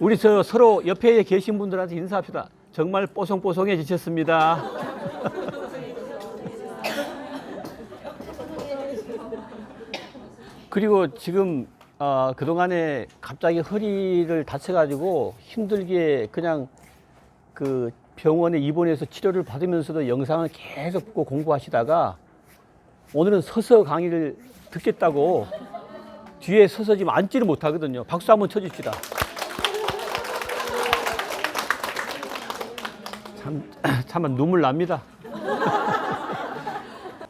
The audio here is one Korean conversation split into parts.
우리 서로 옆에 계신 분들한테 인사합시다. 정말 뽀송뽀송해지셨습니다. 그리고 지금 그동안에 갑자기 허리를 다쳐가지고 힘들게 그냥 그 병원에 입원해서 치료를 받으면서도 영상을 계속 보고 공부하시다가 오늘은 서서 강의를 듣겠다고 뒤에 서서 지금 앉지를 못하거든요. 박수 한번 쳐줍시다. 참 눈물 납니다.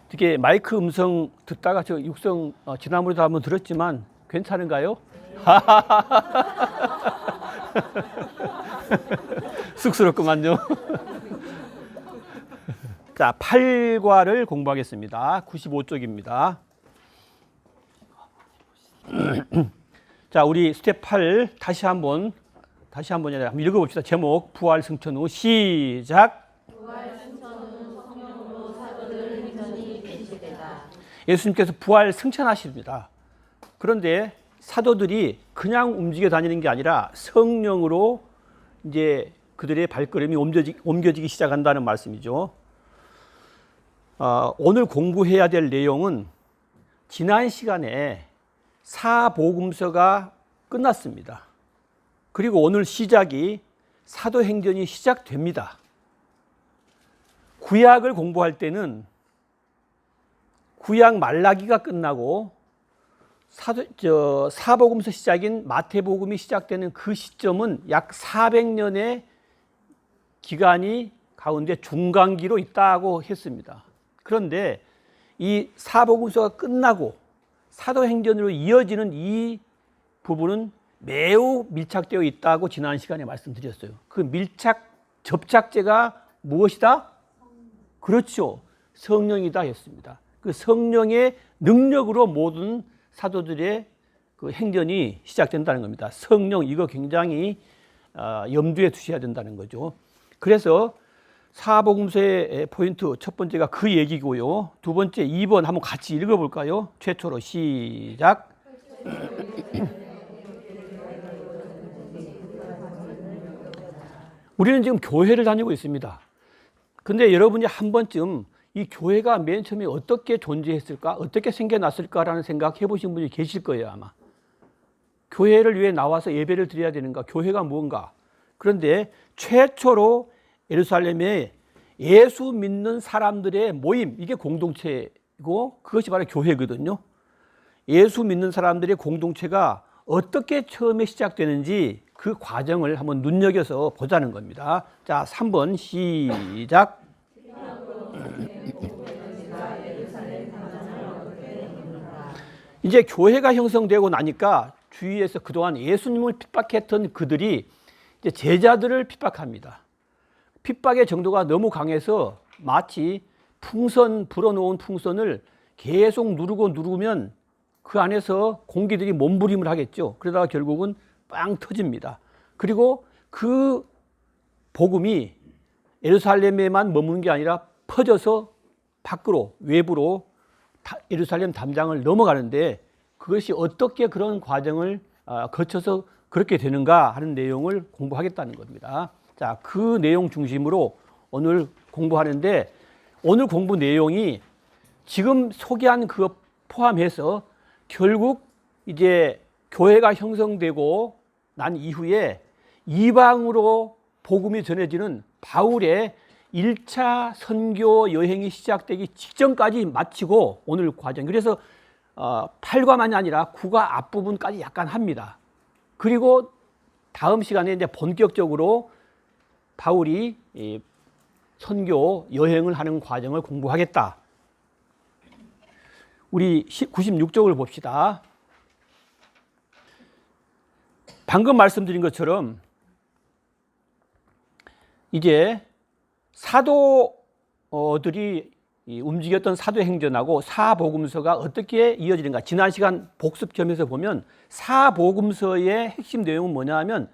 이렇게 마이크 음성 듣다가 저 육성 지난번에도 한번 들었지만 괜찮은가요? 쑥스럽구만요. 자, 8과를 공부하겠습니다. 95쪽입니다. 자, 우리 스텝 8 다시 한번 읽어봅시다. 제목 부활 승천 후 시작. 부활 승천 후 성령으로 사도들 행전이 폐지되다. 예수님께서 부활 승천하십니다. 그런데 사도들이 그냥 움직여 다니는 게 아니라 성령으로 이제 그들의 발걸음이 옮겨지기 시작한다는 말씀이죠. 오늘 공부해야 될 내용은 지난 시간에 사복음서가 끝났습니다. 그리고 오늘 시작이 사도행전이 시작됩니다. 구약을 공부할 때는 구약 말라기가 끝나고 사복음서 시작인 마태복음이 시작되는 그 시점은 약 400년의 기간이 가운데 중간기로 있다고 했습니다. 그런데 이 사복음서가 끝나고 사도행전으로 이어지는 이 부분은 매우 밀착되어 있다고 지난 시간에 말씀드렸어요. 그 접착제가 무엇이다? 그렇죠. 성령이다 했습니다. 그 성령의 능력으로 모든 사도들의 그 행전이 시작된다는 겁니다. 성령, 이거 굉장히 염두에 두셔야 된다는 거죠. 그래서 사복음서의 포인트 첫 번째가 그 얘기고요. 두 번째 2번 한번 같이 읽어볼까요? 최초로 시작. 우리는 지금 교회를 다니고 있습니다. 근데 여러분이 한 번쯤 이 교회가 맨 처음에 어떻게 존재했을까? 어떻게 생겨났을까라는 생각 해보신 분이 계실 거예요, 아마. 교회를 위해 나와서 예배를 드려야 되는가? 교회가 무언가? 그런데 최초로 예루살렘에 예수 믿는 사람들의 모임, 이게 공동체고 그것이 바로 교회거든요. 예수 믿는 사람들의 공동체가 어떻게 처음에 시작되는지 그 과정을 한번 눈여겨서 보자는 겁니다. 자, 3번 시작. 이제 교회가 형성되고 나니까 주위에서 그동안 예수님을 핍박했던 그들이 이제 제자들을 핍박합니다. 핍박의 정도가 너무 강해서 마치 불어놓은 풍선을 계속 누르면 그 안에서 공기들이 몸부림을 하겠죠. 그러다가 결국은 빵 터집니다. 그리고 그 복음이 예루살렘에만 머무는 게 아니라 퍼져서 밖으로, 외부로 예루살렘 담장을 넘어가는데 그것이 어떻게 그런 과정을 거쳐서 그렇게 되는가 하는 내용을 공부하겠다는 겁니다. 자, 그 내용 중심으로 오늘 공부하는데 오늘 공부 내용이 지금 소개한 그거 포함해서 결국 이제 교회가 형성되고 난 이후에 이방으로 복음이 전해지는 바울의 1차 선교 여행이 시작되기 직전까지 마치고 오늘 과정. 그래서 8과만이 아니라 9과 앞부분까지 약간 합니다. 그리고 다음 시간에 이제 본격적으로 바울이 선교 여행을 하는 과정을 공부하겠다. 우리 96쪽을 봅시다. 방금 말씀드린 것처럼 이제 사도들이 움직였던 사도행전하고 사복음서가 어떻게 이어지는가. 지난 시간 복습 겸해서 보면 사복음서의 핵심 내용은 뭐냐 하면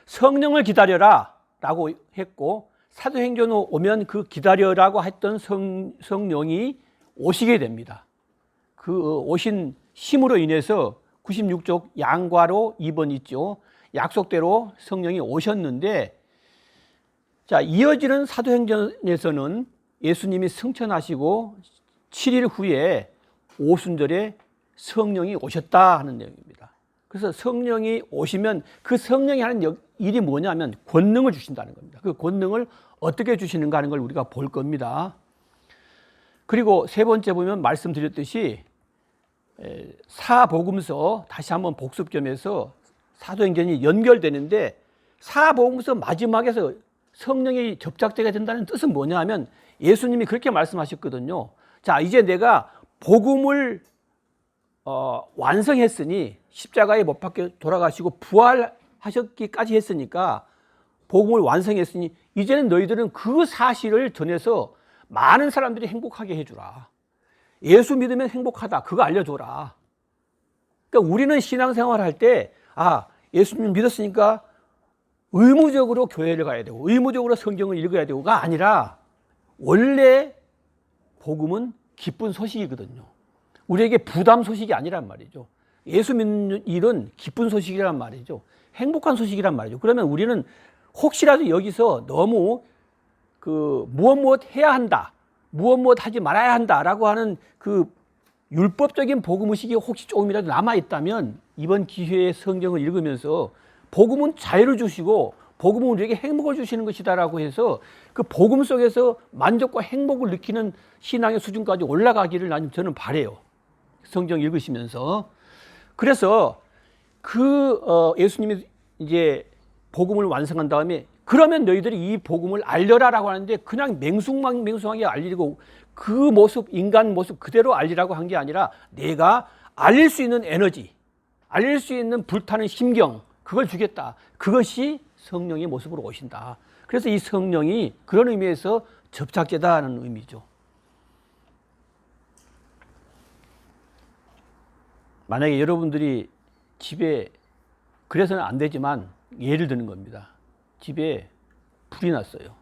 성령을 기다려라 라고 했고 사도행전 오면 그 기다려라고 했던 성령이 오시게 됩니다. 그 오신 힘으로 인해서 96쪽 양과로 2번 있죠. 약속대로 성령이 오셨는데, 자, 이어지는 사도행전에서는 예수님이 승천하시고 7일 후에 오순절에 성령이 오셨다 하는 내용입니다. 그래서 성령이 오시면 그 성령이 하는 일이 뭐냐면 권능을 주신다는 겁니다. 그 권능을 어떻게 주시는가 하는 걸 우리가 볼 겁니다. 그리고 세 번째 보면 말씀드렸듯이 사복음서 다시 한번 복습 겸해서 사도행전이 연결되는데, 사복음서 마지막에서 성령이 접착되게 된다는 뜻은 뭐냐 하면 예수님이 그렇게 말씀하셨거든요. 자, 이제 내가 복음을 완성했으니, 십자가에 못 박혀 돌아가시고 부활하셨기까지 했으니까, 복음을 완성했으니 이제는 너희들은 그 사실을 전해서 많은 사람들이 행복하게 해주라. 예수 믿으면 행복하다, 그거 알려줘라. 그러니까 우리는 신앙생활 할 때, 예수님 믿었으니까 의무적으로 교회를 가야 되고 의무적으로 성경을 읽어야 되고가 아니라, 원래 복음은 기쁜 소식이거든요. 우리에게 부담 소식이 아니란 말이죠. 예수 믿는 일은 기쁜 소식이란 말이죠. 행복한 소식이란 말이죠. 그러면 우리는 혹시라도 여기서 너무 무엇 해야 한다, 무엇 하지 말아야 한다라고 하는 그 율법적인 복음의식이 혹시 조금이라도 남아있다면, 이번 기회에 성경을 읽으면서 복음은 자유를 주시고 복음은 우리에게 행복을 주시는 것이다라고 해서 그 복음 속에서 만족과 행복을 느끼는 신앙의 수준까지 올라가기를 저는 바라요. 성경 읽으시면서. 그래서 예수님이 이제 복음을 완성한 다음에, 그러면 너희들이 이 복음을 알려라라고 하는데, 그냥 맹숭하게 알리고 그 모습, 인간 모습 그대로 알리라고 한 게 아니라, 내가 알릴 수 있는 에너지, 알릴 수 있는 불타는 심경, 그걸 주겠다. 그것이 성령의 모습으로 오신다. 그래서 이 성령이 그런 의미에서 접착제다는 의미죠. 만약에 여러분들이 집에, 그래서는 안 되지만 예를 드는 겁니다. 집에 불이 났어요.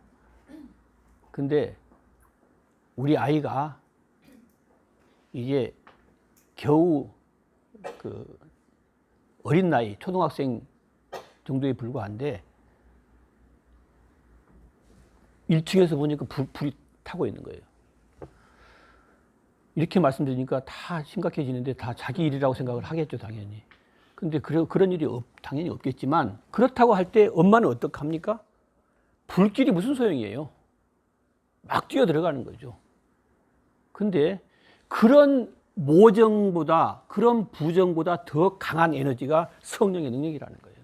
근데 우리 아이가 이게 겨우 어린 나이, 초등학생 정도에 불과한데 1층에서 보니까 불이 타고 있는 거예요. 이렇게 말씀드리니까 다 심각해지는데, 다 자기 일이라고 생각을 하겠죠, 당연히. 근데 그런 일이 당연히 없겠지만, 그렇다고 할 때 엄마는 어떡합니까? 불길이 무슨 소용이에요? 막 뛰어 들어가는 거죠. 근데 그런 모정보다, 그런 부정보다 더 강한 에너지가 성령의 능력이라는 거예요.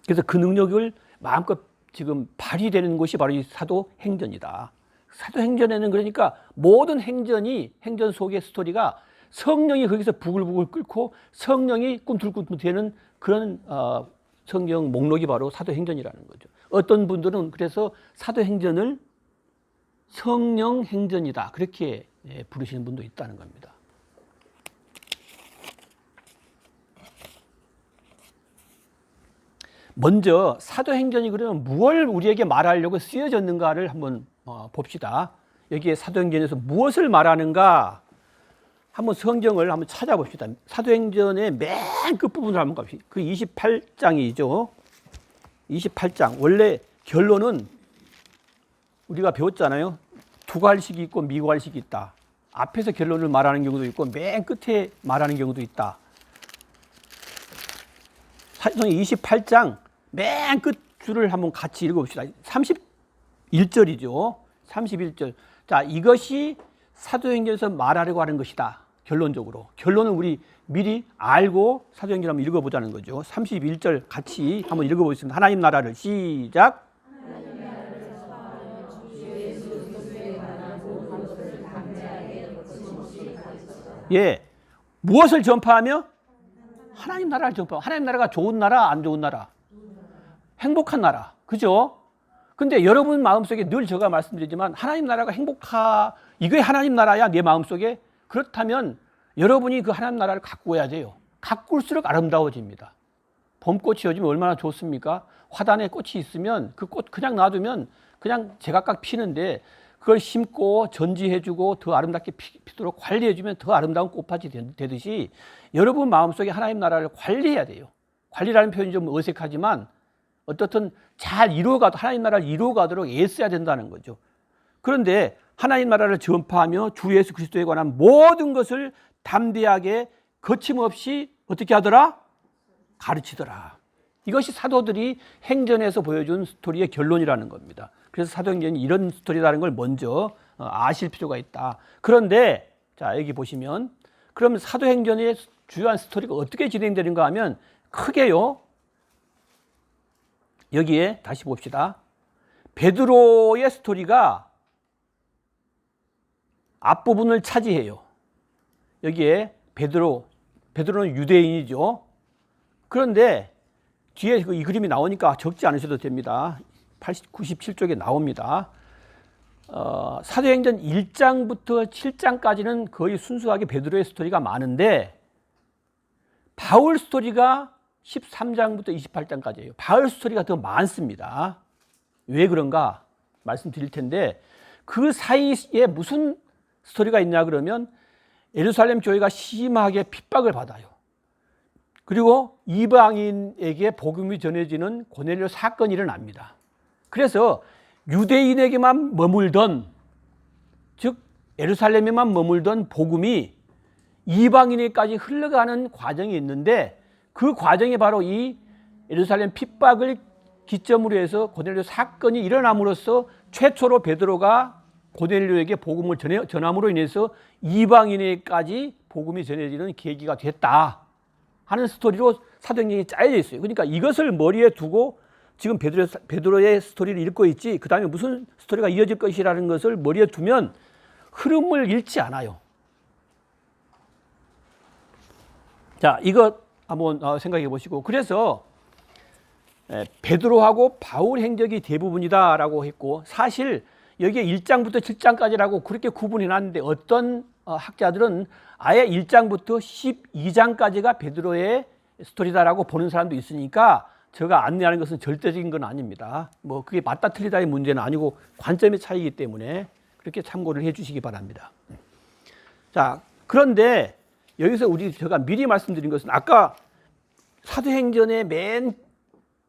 그래서 그 능력을 마음껏 지금 발휘되는 것이 바로 이 사도행전이다. 사도행전에는 그러니까 모든 행전 속의 스토리가 성령이 거기서 부글부글 끓고 성령이 꿈틀꿈틀대는 그런 성경 목록이 바로 사도행전이라는 거죠. 어떤 분들은 그래서 사도행전을 성령행전이다, 그렇게 부르시는 분도 있다는 겁니다. 먼저 사도행전이 그러면 무엇을 우리에게 말하려고 쓰여졌는가를 한번 봅시다. 여기에 사도행전에서 무엇을 말하는가, 한번 성경을 한번 찾아봅시다. 사도행전의 맨 끝부분을 한번 갑시다. 그 28장이죠. 28장. 원래 결론은 우리가 배웠잖아요. 두괄식이 있고 미괄식이 있다. 앞에서 결론을 말하는 경우도 있고 맨 끝에 말하는 경우도 있다. 사도행 28장 맨 끝 줄을 한번 같이 읽어봅시다. 31절이죠. 31절. 자, 이것이 사도행전에서 말하려고 하는 것이다. 결론적으로. 결론은 우리 미리 알고 사도행전 한번 읽어보자는 거죠. 31절 같이 한번 읽어보겠습니다. 하나님 나라를 시작. 예, 무엇을 전파하며? 하나님 나라를 전파하며. 하나님 나라가 좋은 나라, 안 좋은 나라? 행복한 나라, 그죠? 근데 여러분 마음속에 늘 제가 말씀드리지만, 하나님 나라가 이게 하나님 나라야, 내 마음속에? 그렇다면 여러분이 그 하나님 나라를 가꾸어야 돼요. 가꿀수록 아름다워집니다. 봄꽃이 요즘 얼마나 좋습니까? 화단에 꽃이 있으면 그 꽃 그냥 놔두면 그냥 제각각 피는데, 그걸 심고 전지해주고 더 아름답게 피도록 관리해주면 더 아름다운 꽃밭이 되듯이, 여러분 마음속에 하나님 나라를 관리해야 돼요. 관리라는 표현이 좀 어색하지만 어떻든 잘 이루어가도 하나님 나라를 이루어가도록 애써야 된다는 거죠. 그런데 하나님 나라를 전파하며 주 예수 그리스도에 관한 모든 것을 담대하게 거침없이 어떻게 하더라? 가르치더라. 이것이 사도들이 행전에서 보여준 스토리의 결론이라는 겁니다. 그래서 사도행전이 이런 스토리라는 걸 먼저 아실 필요가 있다. 그런데 자, 여기 보시면 그럼 사도행전의 주요한 스토리가 어떻게 진행되는가 하면 크게요. 여기에 다시 봅시다. 베드로의 스토리가 앞부분을 차지해요. 여기에 베드로는 유대인이죠. 그런데 뒤에 이 그림이 나오니까 적지 않으셔도 됩니다. 97쪽에 나옵니다. 사도행전 1장부터 7장까지는 거의 순수하게 베드로의 스토리가 많은데 바울 스토리가 13장부터 28장까지예요. 바울 스토리가 더 많습니다. 왜 그런가 말씀드릴 텐데 그 사이에 무슨 스토리가 있냐 그러면 예루살렘 교회가 심하게 핍박을 받아요. 그리고 이방인에게 복음이 전해지는 고넬료 사건이 일어납니다. 그래서 유대인에게만 머물던, 즉 예루살렘에만 머물던 복음이 이방인에까지 흘러가는 과정이 있는데 그 과정이 바로 이 예루살렘 핍박을 기점으로 해서 고넬료 사건이 일어남으로써 최초로 베드로가 고넬료에게 복음을 전함으로 인해서 이방인에까지 복음이 전해지는 계기가 됐다 하는 스토리로 사도행전이 짜여져 있어요. 그러니까 이것을 머리에 두고 지금 베드로의 스토리를 읽고 있지 그 다음에 무슨 스토리가 이어질 것이라는 것을 머리에 두면 흐름을 잃지 않아요. 자, 이거 한번 생각해 보시고 그래서 베드로하고 바울 행적이 대부분이다라고 했고 사실 여기에 1장부터 7장까지라고 그렇게 구분해 놨는데 어떤 학자들은 아예 1장부터 12장까지가 베드로의 스토리다라고 보는 사람도 있으니까 제가 안내하는 것은 절대적인 건 아닙니다. 뭐 그게 맞다 틀리다의 문제는 아니고 관점의 차이이기 때문에 그렇게 참고를 해 주시기 바랍니다. 자, 그런데 여기서 제가 미리 말씀드린 것은 아까 사도행전의 맨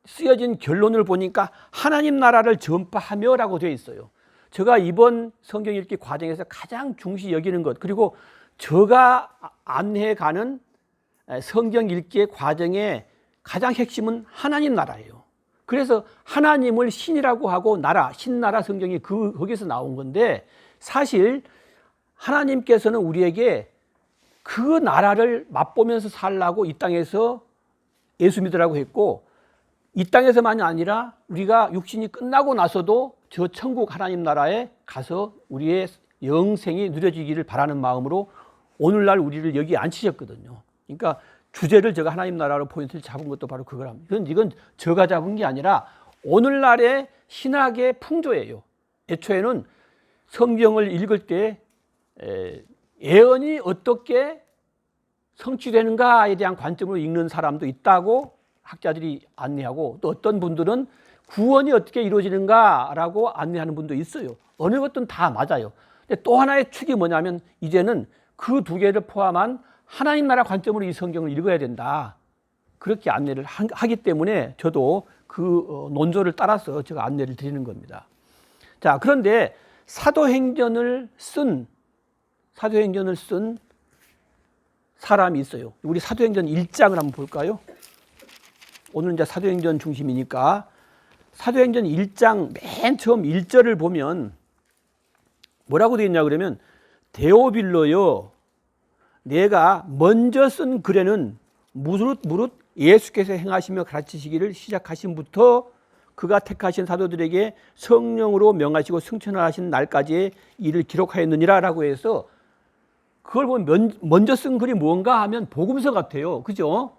쓰여진 결론을 보니까 하나님 나라를 전파하며라고 되어 있어요. 제가 이번 성경 읽기 과정에서 가장 중시 여기는 것 그리고 제가 안내해 가는 성경 읽기의 과정의 가장 핵심은 하나님 나라예요. 그래서 하나님을 신이라고 하고 나라, 신나라 성경이 거기서 나온 건데 사실 하나님께서는 우리에게 그 나라를 맛보면서 살라고 이 땅에서 예수 믿으라고 했고 이 땅에서만이 아니라 우리가 육신이 끝나고 나서도 저 천국 하나님 나라에 가서 우리의 영생이 누려지기를 바라는 마음으로 오늘날 우리를 여기 앉히셨거든요. 그러니까 주제를 제가 하나님 나라로 포인트를 잡은 것도 바로 그거랍니다. 이건 제가 잡은 게 아니라 오늘날의 신학의 풍조예요. 애초에는 성경을 읽을 때 예언이 어떻게 성취되는가에 대한 관점으로 읽는 사람도 있다고 학자들이 안내하고 또 어떤 분들은 구원이 어떻게 이루어지는가라고 안내하는 분도 있어요. 어느 것든 다 맞아요. 근데 또 하나의 축이 뭐냐면 이제는 그 두 개를 포함한 하나님 나라 관점으로 이 성경을 읽어야 된다. 그렇게 안내를 하기 때문에 저도 그 논조를 따라서 제가 안내를 드리는 겁니다. 자, 그런데 사도행전을 쓴 사람이 있어요. 우리 사도행전 1장을 한번 볼까요? 오늘 이제 사도행전 중심이니까 사도행전 1장 맨 처음 1절을 보면 뭐라고 되어 있냐 그러면 데오빌로요 내가 먼저 쓴 글에는 무릇 예수께서 행하시며 가르치시기를 시작하신부터 그가 택하신 사도들에게 성령으로 명하시고 승천하신 날까지의 일을 기록하였느니라 라고 해서 그걸 보면 먼저 쓴 글이 뭔가 하면 복음서 같아요. 그죠?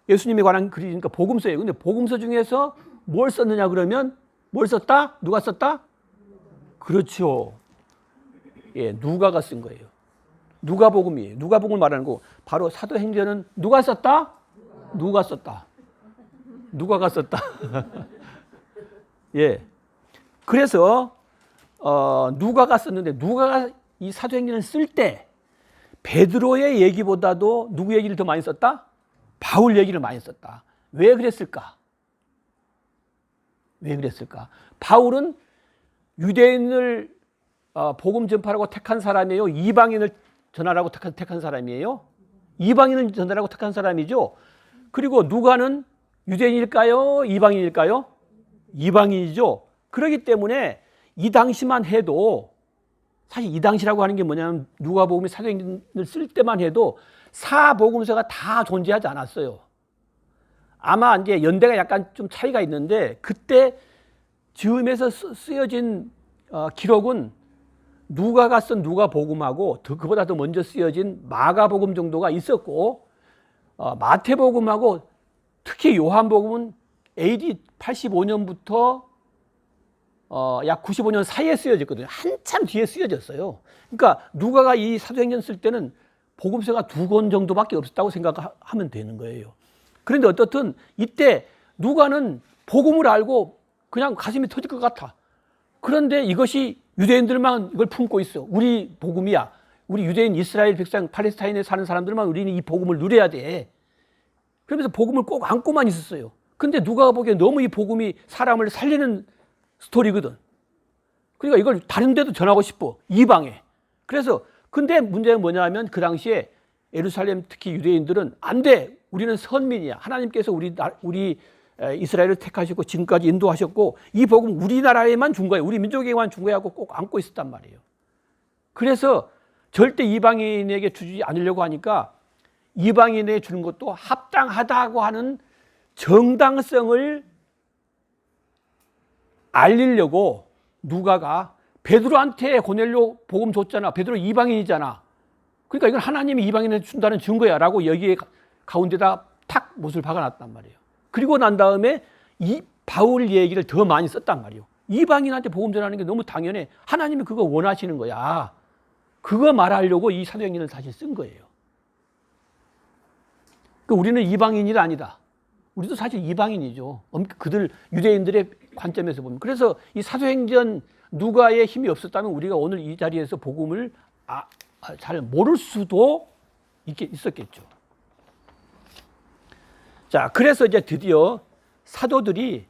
예수님에 관한 글이니까 복음서예요. 근데 복음서 중에서 뭘 썼느냐 그러면 뭘 썼다? 누가 썼다? 그렇죠. 예, 누가가 쓴 거예요. 누가복음이에요. 누가복음을 말하는 거. 바로 사도행전은 누가 썼다? 누가 썼다. 누가가 썼다. 예. 그래서 누가가 썼는데 누가가 이 사도행전을 쓸 때 베드로의 얘기보다도 누구 얘기를 더 많이 썼다? 바울 얘기를 많이 썼다. 왜 그랬을까? 왜 그랬을까? 바울은 유대인을 복음 전파라고 택한 사람이에요? 이방인을 전하라고 택한 사람이에요? 이방인을 전하라고 택한 사람이죠. 그리고 누가는 유대인일까요? 이방인일까요? 이방인이죠. 그렇기 때문에 이 당시만 해도, 사실 이 당시라고 하는 게 뭐냐면 누가복음이 사도행전을 쓸 때만 해도 사복음서가 다 존재하지 않았어요. 아마 이제 연대가 약간 좀 차이가 있는데, 그때 즈음에서 쓰여진 기록은 누가가 쓴 누가복음하고 그보다 더 먼저 쓰여진 마가복음 정도가 있었고, 마태복음하고 특히 요한복음은 AD 85년부터 약 95년 사이에 쓰여졌거든요. 한참 뒤에 쓰여졌어요. 그러니까 누가가 이 사도행전 쓸 때는 복음서가 2권 정도밖에 없었다고 생각하면 되는 거예요. 그런데 어떻든 이때 누가는 복음을 알고 그냥 가슴이 터질 것 같아. 그런데 이것이 유대인들만 이걸 품고 있어. 우리 복음이야. 우리 유대인, 이스라엘 백성, 팔레스타인에 사는 사람들만 우리는 이 복음을 누려야 돼. 그러면서 복음을 꼭 안고만 있었어요. 근데 누가 보기에 너무 이 복음이 사람을 살리는 스토리거든. 그러니까 이걸 다른 데도 전하고 싶어. 이방에. 그래서 근데 문제는 뭐냐면 그 당시에 예루살렘 특히 유대인들은 안 돼. 우리는 선민이야. 하나님께서 우리 이스라엘을 택하셨고 지금까지 인도하셨고 이 복음 우리나라에만 준 거예요. 우리 민족에만 준 거야 하고 꼭 안고 있었단 말이에요. 그래서 절대 이방인에게 주지 않으려고 하니까 이방인에게 주는 것도 합당하다고 하는 정당성을 알리려고 누가가 베드로한테 고넬료 복음 줬잖아. 베드로 이방인이잖아. 그러니까 이건 하나님이 이방인한테 준다는 증거야 라고 여기에 가운데다 탁 못을 박아놨단 말이에요. 그리고 난 다음에 이 바울 얘기를 더 많이 썼단 말이에요. 이방인한테 복음 전하는 게 너무 당연해. 하나님이 그거 원하시는 거야. 그거 말하려고 이 사도행전을 다시 쓴 거예요. 그러니까 우리는 이방인이 아니다. 우리도 사실 이방인이죠. 그들 유대인들의 관점에서 보면. 그래서 이 사도행전 누가의 힘이 없었다면 우리가 오늘 이 자리에서 복음을 잘 모를 수도 있었겠죠. 자, 그래서 이제 드디어 사도들이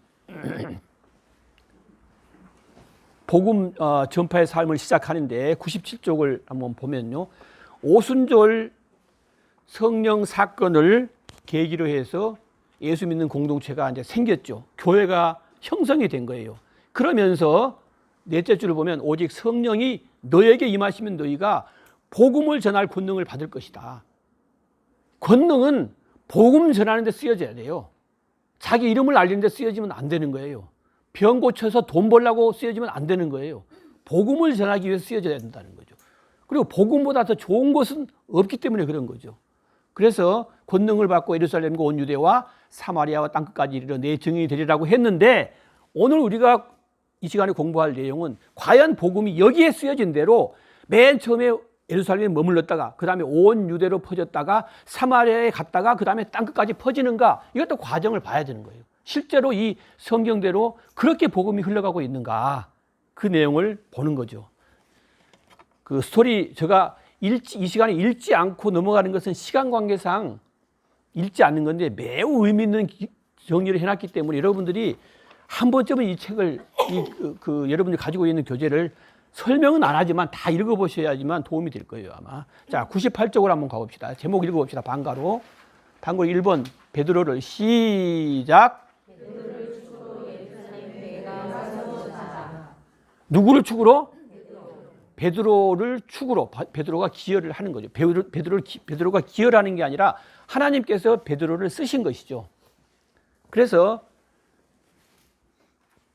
복음 전파의 삶을 시작하는데 97쪽을 한번 보면요. 오순절 성령 사건을 계기로 해서 예수 믿는 공동체가 이제 생겼죠. 교회가 형성이 된 거예요. 그러면서 넷째 줄을 보면 오직 성령이 너에게 임하시면 너희가 복음을 전할 권능을 받을 것이다. 권능은 복음 전하는 데 쓰여져야 돼요. 자기 이름을 알리는 데 쓰여지면 안 되는 거예요. 병 고쳐서 돈 벌려고 쓰여지면 안 되는 거예요. 복음을 전하기 위해서 쓰여져야 된다는 거죠. 그리고 복음보다 더 좋은 것은 없기 때문에 그런 거죠. 그래서 권능을 받고 예루살렘과 온 유대와 사마리아와 땅끝까지 이르러 내 증인이 되리라고 했는데, 오늘 우리가 이 시간에 공부할 내용은 과연 복음이 여기에 쓰여진 대로 맨 처음에 예루살렘에 머물렀다가 그 다음에 온 유대로 퍼졌다가 사마리아에 갔다가 그 다음에 땅끝까지 퍼지는가, 이것도 과정을 봐야 되는 거예요. 실제로 이 성경대로 그렇게 복음이 흘러가고 있는가, 그 내용을 보는 거죠. 그 스토리 제가 이 시간에 읽지 않고 넘어가는 것은 시간 관계상 읽지 않는 건데 매우 의미 있는 정리를 해놨기 때문에 여러분들이 한 번쯤은 이 책을 여러분들이 가지고 있는 교재를 설명은 안 하지만 다 읽어보셔야지만 도움이 될 거예요 아마. 자, 98쪽으로 한번 가봅시다. 제목 읽어봅시다. 방가로 1번 베드로를 시작. 누구를 축으로? 베드로를 축으로. 베드로가 기여를 하는 거죠. 베드로가 기여를 하는 게 아니라 하나님께서 베드로를 쓰신 것이죠. 그래서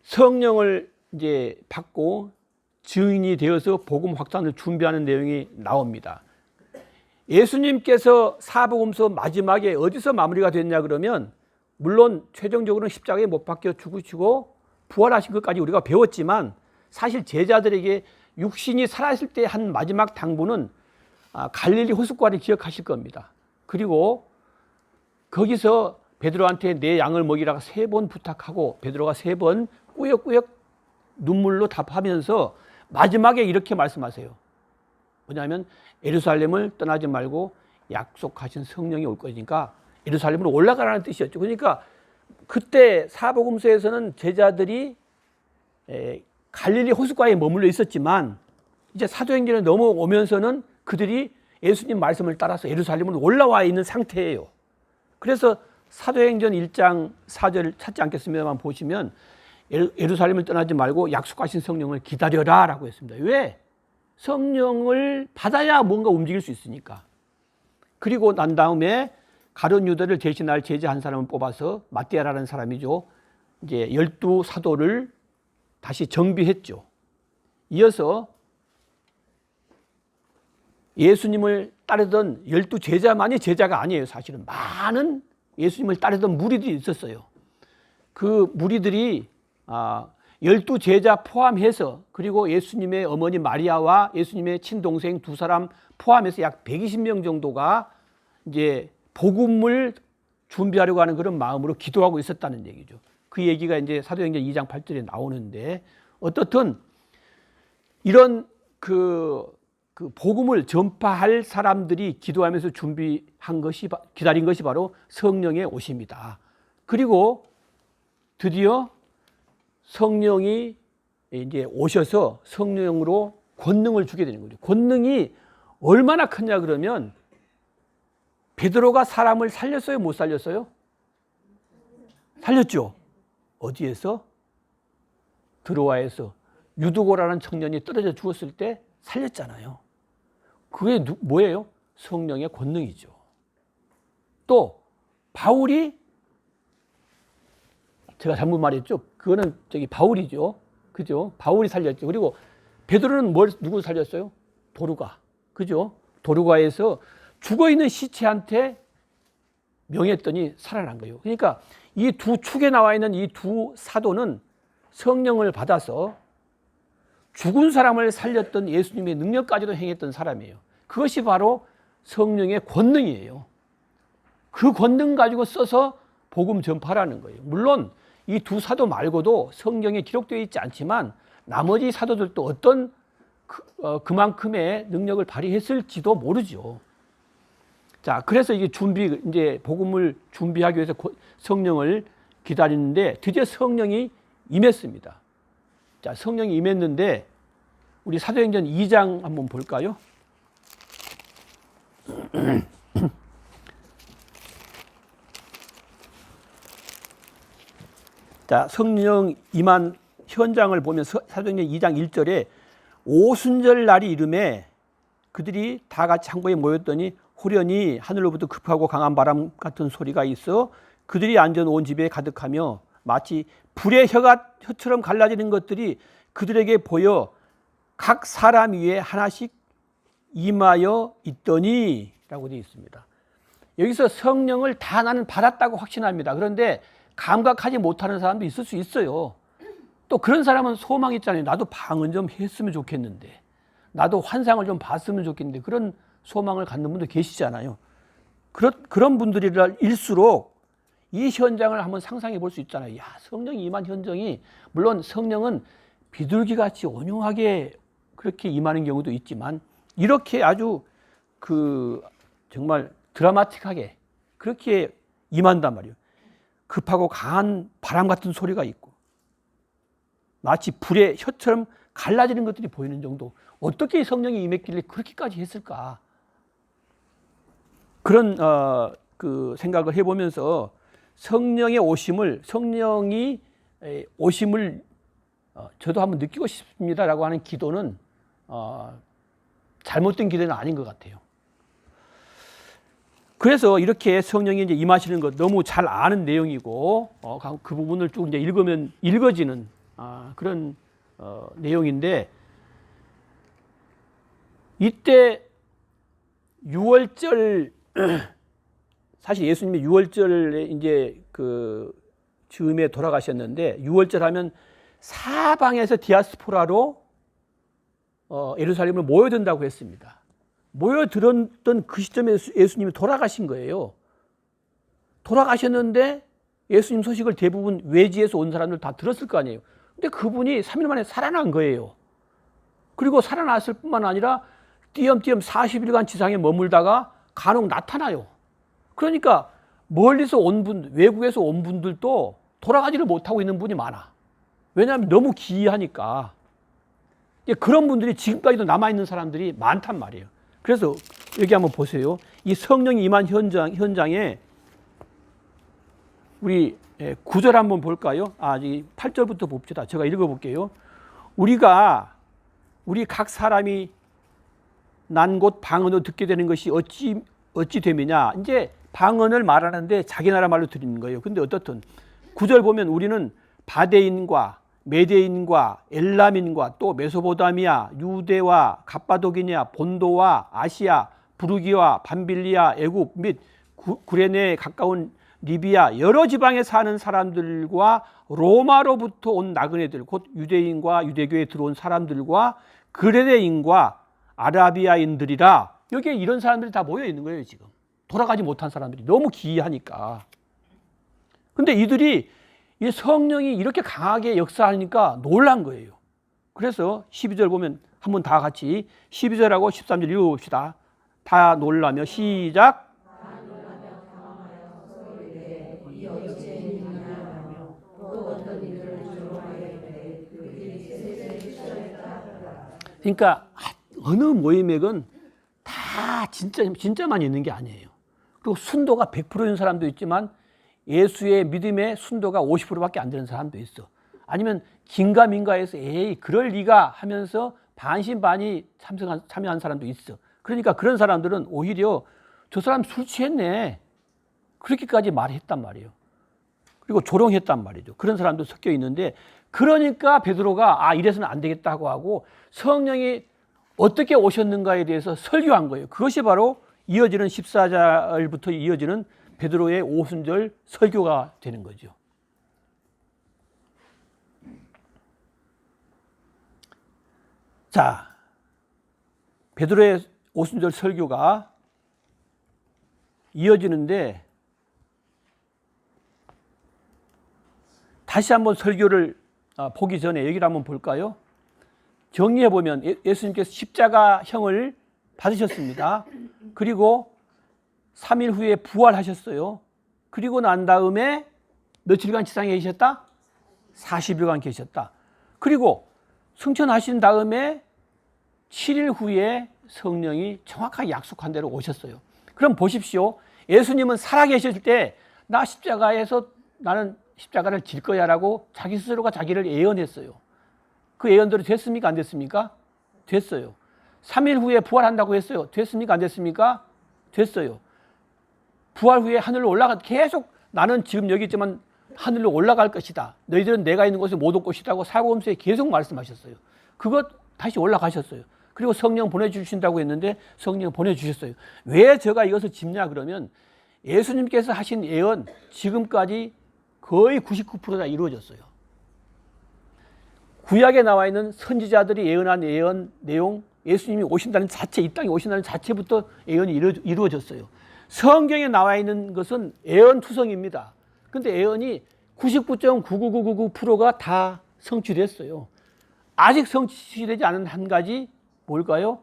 성령을 이제 받고 증인이 되어서 복음 확산을 준비하는 내용이 나옵니다. 예수님께서 사복음서 마지막에 어디서 마무리가 됐냐 그러면, 물론 최종적으로는 십자가에 못 박혀 죽으시고 부활하신 것까지 우리가 배웠지만 사실 제자들에게 육신이 살아있을 때 한 마지막 당부는 갈릴리 호숫가를 기억하실 겁니다. 그리고 거기서 베드로한테 내 양을 먹이라고 3번 부탁하고 베드로가 3번 꾸역꾸역 눈물로 답하면서 마지막에 이렇게 말씀하세요. 뭐냐면 예루살렘을 떠나지 말고 약속하신 성령이 올 거니까 예루살렘으로 올라가라는 뜻이었죠. 그러니까 그때 사복음서에서는 제자들이 갈릴리 호숫가에 머물러 있었지만 이제 사도행전에 넘어오면서는 그들이 예수님 말씀을 따라서 예루살렘으로 올라와 있는 상태예요. 그래서 사도행전 1장 4절 찾지 않겠습니다만 보시면 예루살렘을 떠나지 말고 약속하신 성령을 기다려라 라고 했습니다. 왜? 성령을 받아야 뭔가 움직일 수 있으니까. 그리고 난 다음에 가룟 유다를 대신할 제자 한 사람을 뽑아서 마띠아라는 사람이죠. 이제 12 사도를 다시 정비했죠. 이어서 예수님을 따르던 12 제자만이 제자가 아니에요. 사실은 많은 예수님을 따르던 무리들이 있었어요. 그 무리들이 12 제자 포함해서 그리고 예수님의 어머니 마리아와 예수님의 친동생 2사람 포함해서 약 120명 정도가 이제 복음을 준비하려고 하는 그런 마음으로 기도하고 있었다는 얘기죠. 그 얘기가 이제 사도행전 2장 8절에 나오는데 어떻든 이런 그 복음을 전파할 사람들이 기도하면서 기다린 것이 바로 성령의 오심이다. 그리고 드디어 성령이 이제 오셔서 성령으로 권능을 주게 되는 거죠. 권능이 얼마나 크냐 그러면 베드로가 사람을 살렸어요? 못 살렸어요? 살렸죠. 어디에서? 드로아에서 유두고라는 청년이 떨어져 죽었을 때 살렸잖아요. 그게 뭐예요? 성령의 권능이죠. 또 바울이 제가 잘못 말했죠. 그거는 바울이죠. 그죠? 바울이 살렸죠. 그리고 베드로는 누구 살렸어요? 도루가. 그죠? 도루가에서 죽어있는 시체한테 명했더니 살아난 거예요. 그러니까 이 두 축에 나와 있는 이 두 사도는 성령을 받아서 죽은 사람을 살렸던 예수님의 능력까지도 행했던 사람이에요. 그것이 바로 성령의 권능이에요. 그 권능 가지고 써서 복음 전파라는 거예요. 물론 이 두 사도 말고도 성경에 기록되어 있지 않지만 나머지 사도들도 어떤 그만큼의 능력을 발휘했을지도 모르죠. 자, 그래서 이제 복음을 준비하기 위해서 성령을 기다리는데 드디어 성령이 임했습니다. 자, 성령이 임했는데 우리 사도행전 2장 한번 볼까요? 자, 성령 임한 현장을 보면 사도행전 2장 1절에 오순절 날이 이름에 그들이 다 같이 한 곳에 모였더니 후련히 하늘로부터 급하고 강한 바람 같은 소리가 있어 그들이 앉아놓은 집에 가득하며 마치 불의 혀처럼 갈라지는 것들이 그들에게 보여 각 사람 위에 하나씩 임하여 있더니 라고 되어 있습니다. 여기서 성령을 다 나는 받았다고 확신합니다. 그런데 감각하지 못하는 사람도 있을 수 있어요. 또 그런 사람은 소망이 있잖아요. 나도 방언 좀 했으면 좋겠는데, 나도 환상을 좀 봤으면 좋겠는데, 그런 소망을 갖는 분도 계시잖아요. 그런 분들일수록 이 현장을 한번 상상해 볼 수 있잖아요. 야, 성령이 임한 현장이, 물론 성령은 비둘기같이 온유하게 그렇게 임하는 경우도 있지만 이렇게 아주 정말 드라마틱하게 그렇게 임한단 말이에요. 급하고 강한 바람 같은 소리가 있고 마치 불의 혀처럼 갈라지는 것들이 보이는 정도. 어떻게 성령이 임했길래 그렇게까지 했을까? 그런 생각을 해보면서 성령이 오심을 저도 한번 느끼고 싶습니다라고 하는 기도는 잘못된 기도는 아닌 것 같아요. 그래서 이렇게 성령이 이제 임하시는 것 너무 잘 아는 내용이고 그 부분을 쭉 이제 읽으면 읽어지는 그런 내용인데, 이때 6월절 사실 예수님이 6월절에 이제 즈음에 돌아가셨는데 6월절 하면 사방에서 디아스포라로 예루살렘을 모여든다고 했습니다. 모여들었던 그 시점에 예수님이 돌아가신 거예요. 돌아가셨는데 예수님 소식을 대부분 외지에서 온 사람들 다 들었을 거 아니에요. 근데 그분이 3일 만에 살아난 거예요. 그리고 살아났을 뿐만 아니라 띄엄띄엄 40일간 지상에 머물다가 간혹 나타나요. 그러니까 멀리서 온 분, 외국에서 온 분들도 돌아가지를 못하고 있는 분이 많아. 왜냐하면 너무 기이하니까. 그런 분들이 지금까지도 남아있는 사람들이 많단 말이에요. 그래서 여기 한번 보세요. 이 성령이 임한 현장에 우리 9절 한번 볼까요? 이 8절부터 봅시다. 제가 읽어볼게요. 우리 각 사람이 난 곳 방언으로 듣게 되는 것이 어찌 됨이냐. 이제 방언을 말하는데 자기 나라 말로 드리는 거예요. 근데 어떻든 9절 보면 우리는 바데인과 메데인과 엘람인과 또 메소포타미아, 유대와 갑바도기냐, 본도와 아시아, 부르기와 밤빌리아, 애굽 및 구레네에 가까운 리비아 여러 지방에 사는 사람들과 로마로부터 온 나그네들, 곧 유대인과 유대교에 들어온 사람들과 그레네인과 아라비아인들이라. 여기에 이런 사람들이 다 모여 있는 거예요. 지금 돌아가지 못한 사람들이 너무 기이하니까. 근데 이들이 이 성령이 이렇게 강하게 역사하니까 놀란 거예요. 그래서 12절 보면 한번 다 같이 12절하고 13절 읽어봅시다. 다 놀라며 시작. 그러니까 어느 모임에건 다 진짜만 있는 게 아니에요. 그리고 순도가 100%인 사람도 있지만 예수의 믿음의 순도가 50%밖에 안 되는 사람도 있어. 아니면 긴가민가해서 에이 그럴 리가 하면서 반신반의 참여한 사람도 있어. 그러니까 그런 사람들은 오히려 저 사람 술 취했네 그렇게까지 말했단 말이에요. 그리고 조롱했단 말이죠. 그런 사람도 섞여 있는데, 그러니까 베드로가 이래서는 안 되겠다고 하고 성령이 어떻게 오셨는가에 대해서 설교한 거예요. 그것이 바로 이어지는 14절부터 이어지는 베드로의 오순절 설교가 되는 거죠. 자, 베드로의 오순절 설교가 이어지는데, 다시 한번 설교를 보기 전에 여기를 한번 볼까요? 정리해 보면 예수님께서 십자가형을 받으셨습니다. 그리고 3일 후에 부활하셨어요. 그리고 난 다음에 며칠간 지상에 계셨다? 40일간 계셨다. 그리고 승천하신 다음에 7일 후에 성령이 정확하게 약속한 대로 오셨어요. 그럼 보십시오. 예수님은 살아계실 때 나 십자가에서 나는 십자가를 질 거야 라고 자기 스스로가 자기를 예언했어요. 그 예언대로 됐습니까? 안 됐습니까? 됐어요. 3일 후에 부활한다고 했어요. 됐습니까? 안 됐습니까? 됐어요. 부활 후에 하늘로 계속 나는 지금 여기 있지만 하늘로 올라갈 것이다. 너희들은 내가 있는 곳에 못 올 것이라고 사복음서에 계속 말씀하셨어요. 그것 다시 올라가셨어요. 그리고 성령 보내주신다고 했는데 성령 보내주셨어요. 왜 제가 이것을 짚냐 그러면 예수님께서 하신 예언 지금까지 거의 99%다 이루어졌어요. 구약에 나와 있는 선지자들이 예언한 예언 내용, 예수님이 오신다는 자체, 이 땅에 오신다는 자체부터 예언이 이루어졌어요. 성경에 나와 있는 것은 예언투성입니다. 근데 예언이 99.99999%가 다 성취됐어요. 아직 성취되지 않은 한 가지 뭘까요?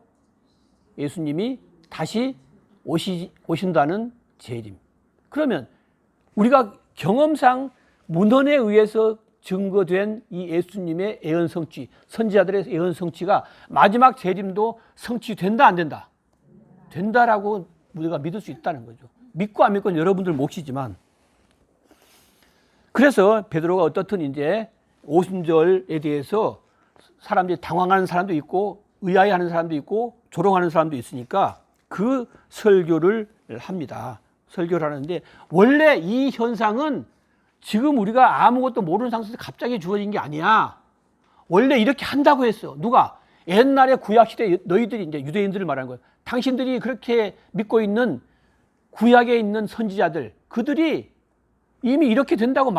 예수님이 다시 오신다는 재림. 그러면 우리가 경험상 문헌에 의해서 증거된 이 예수님의 예언 성취, 선지자들의 예언 성취가 마지막 재림도 성취된다 안 된다? 된다라고 우리가 믿을 수 있다는 거죠. 믿고 안 믿고는 여러분들 몫이지만. 그래서 베드로가 어떻든 이제 오순절에 대해서 사람들이 당황하는 사람도 있고 의아해하는 사람도 있고 조롱하는 사람도 있으니까 그 설교를 합니다. 설교를 하는데, 원래 이 현상은 지금 우리가 아무것도 모르는 상태에서 갑자기 주어진 게 아니야. 원래 이렇게 한다고 했어. 누가? 옛날에 구약시대 너희들이, 이제 유대인들을 말하는 거예요. 당신들이 그렇게 믿고 있는 구약에 있는 선지자들, 그들이 이미 이렇게 된다고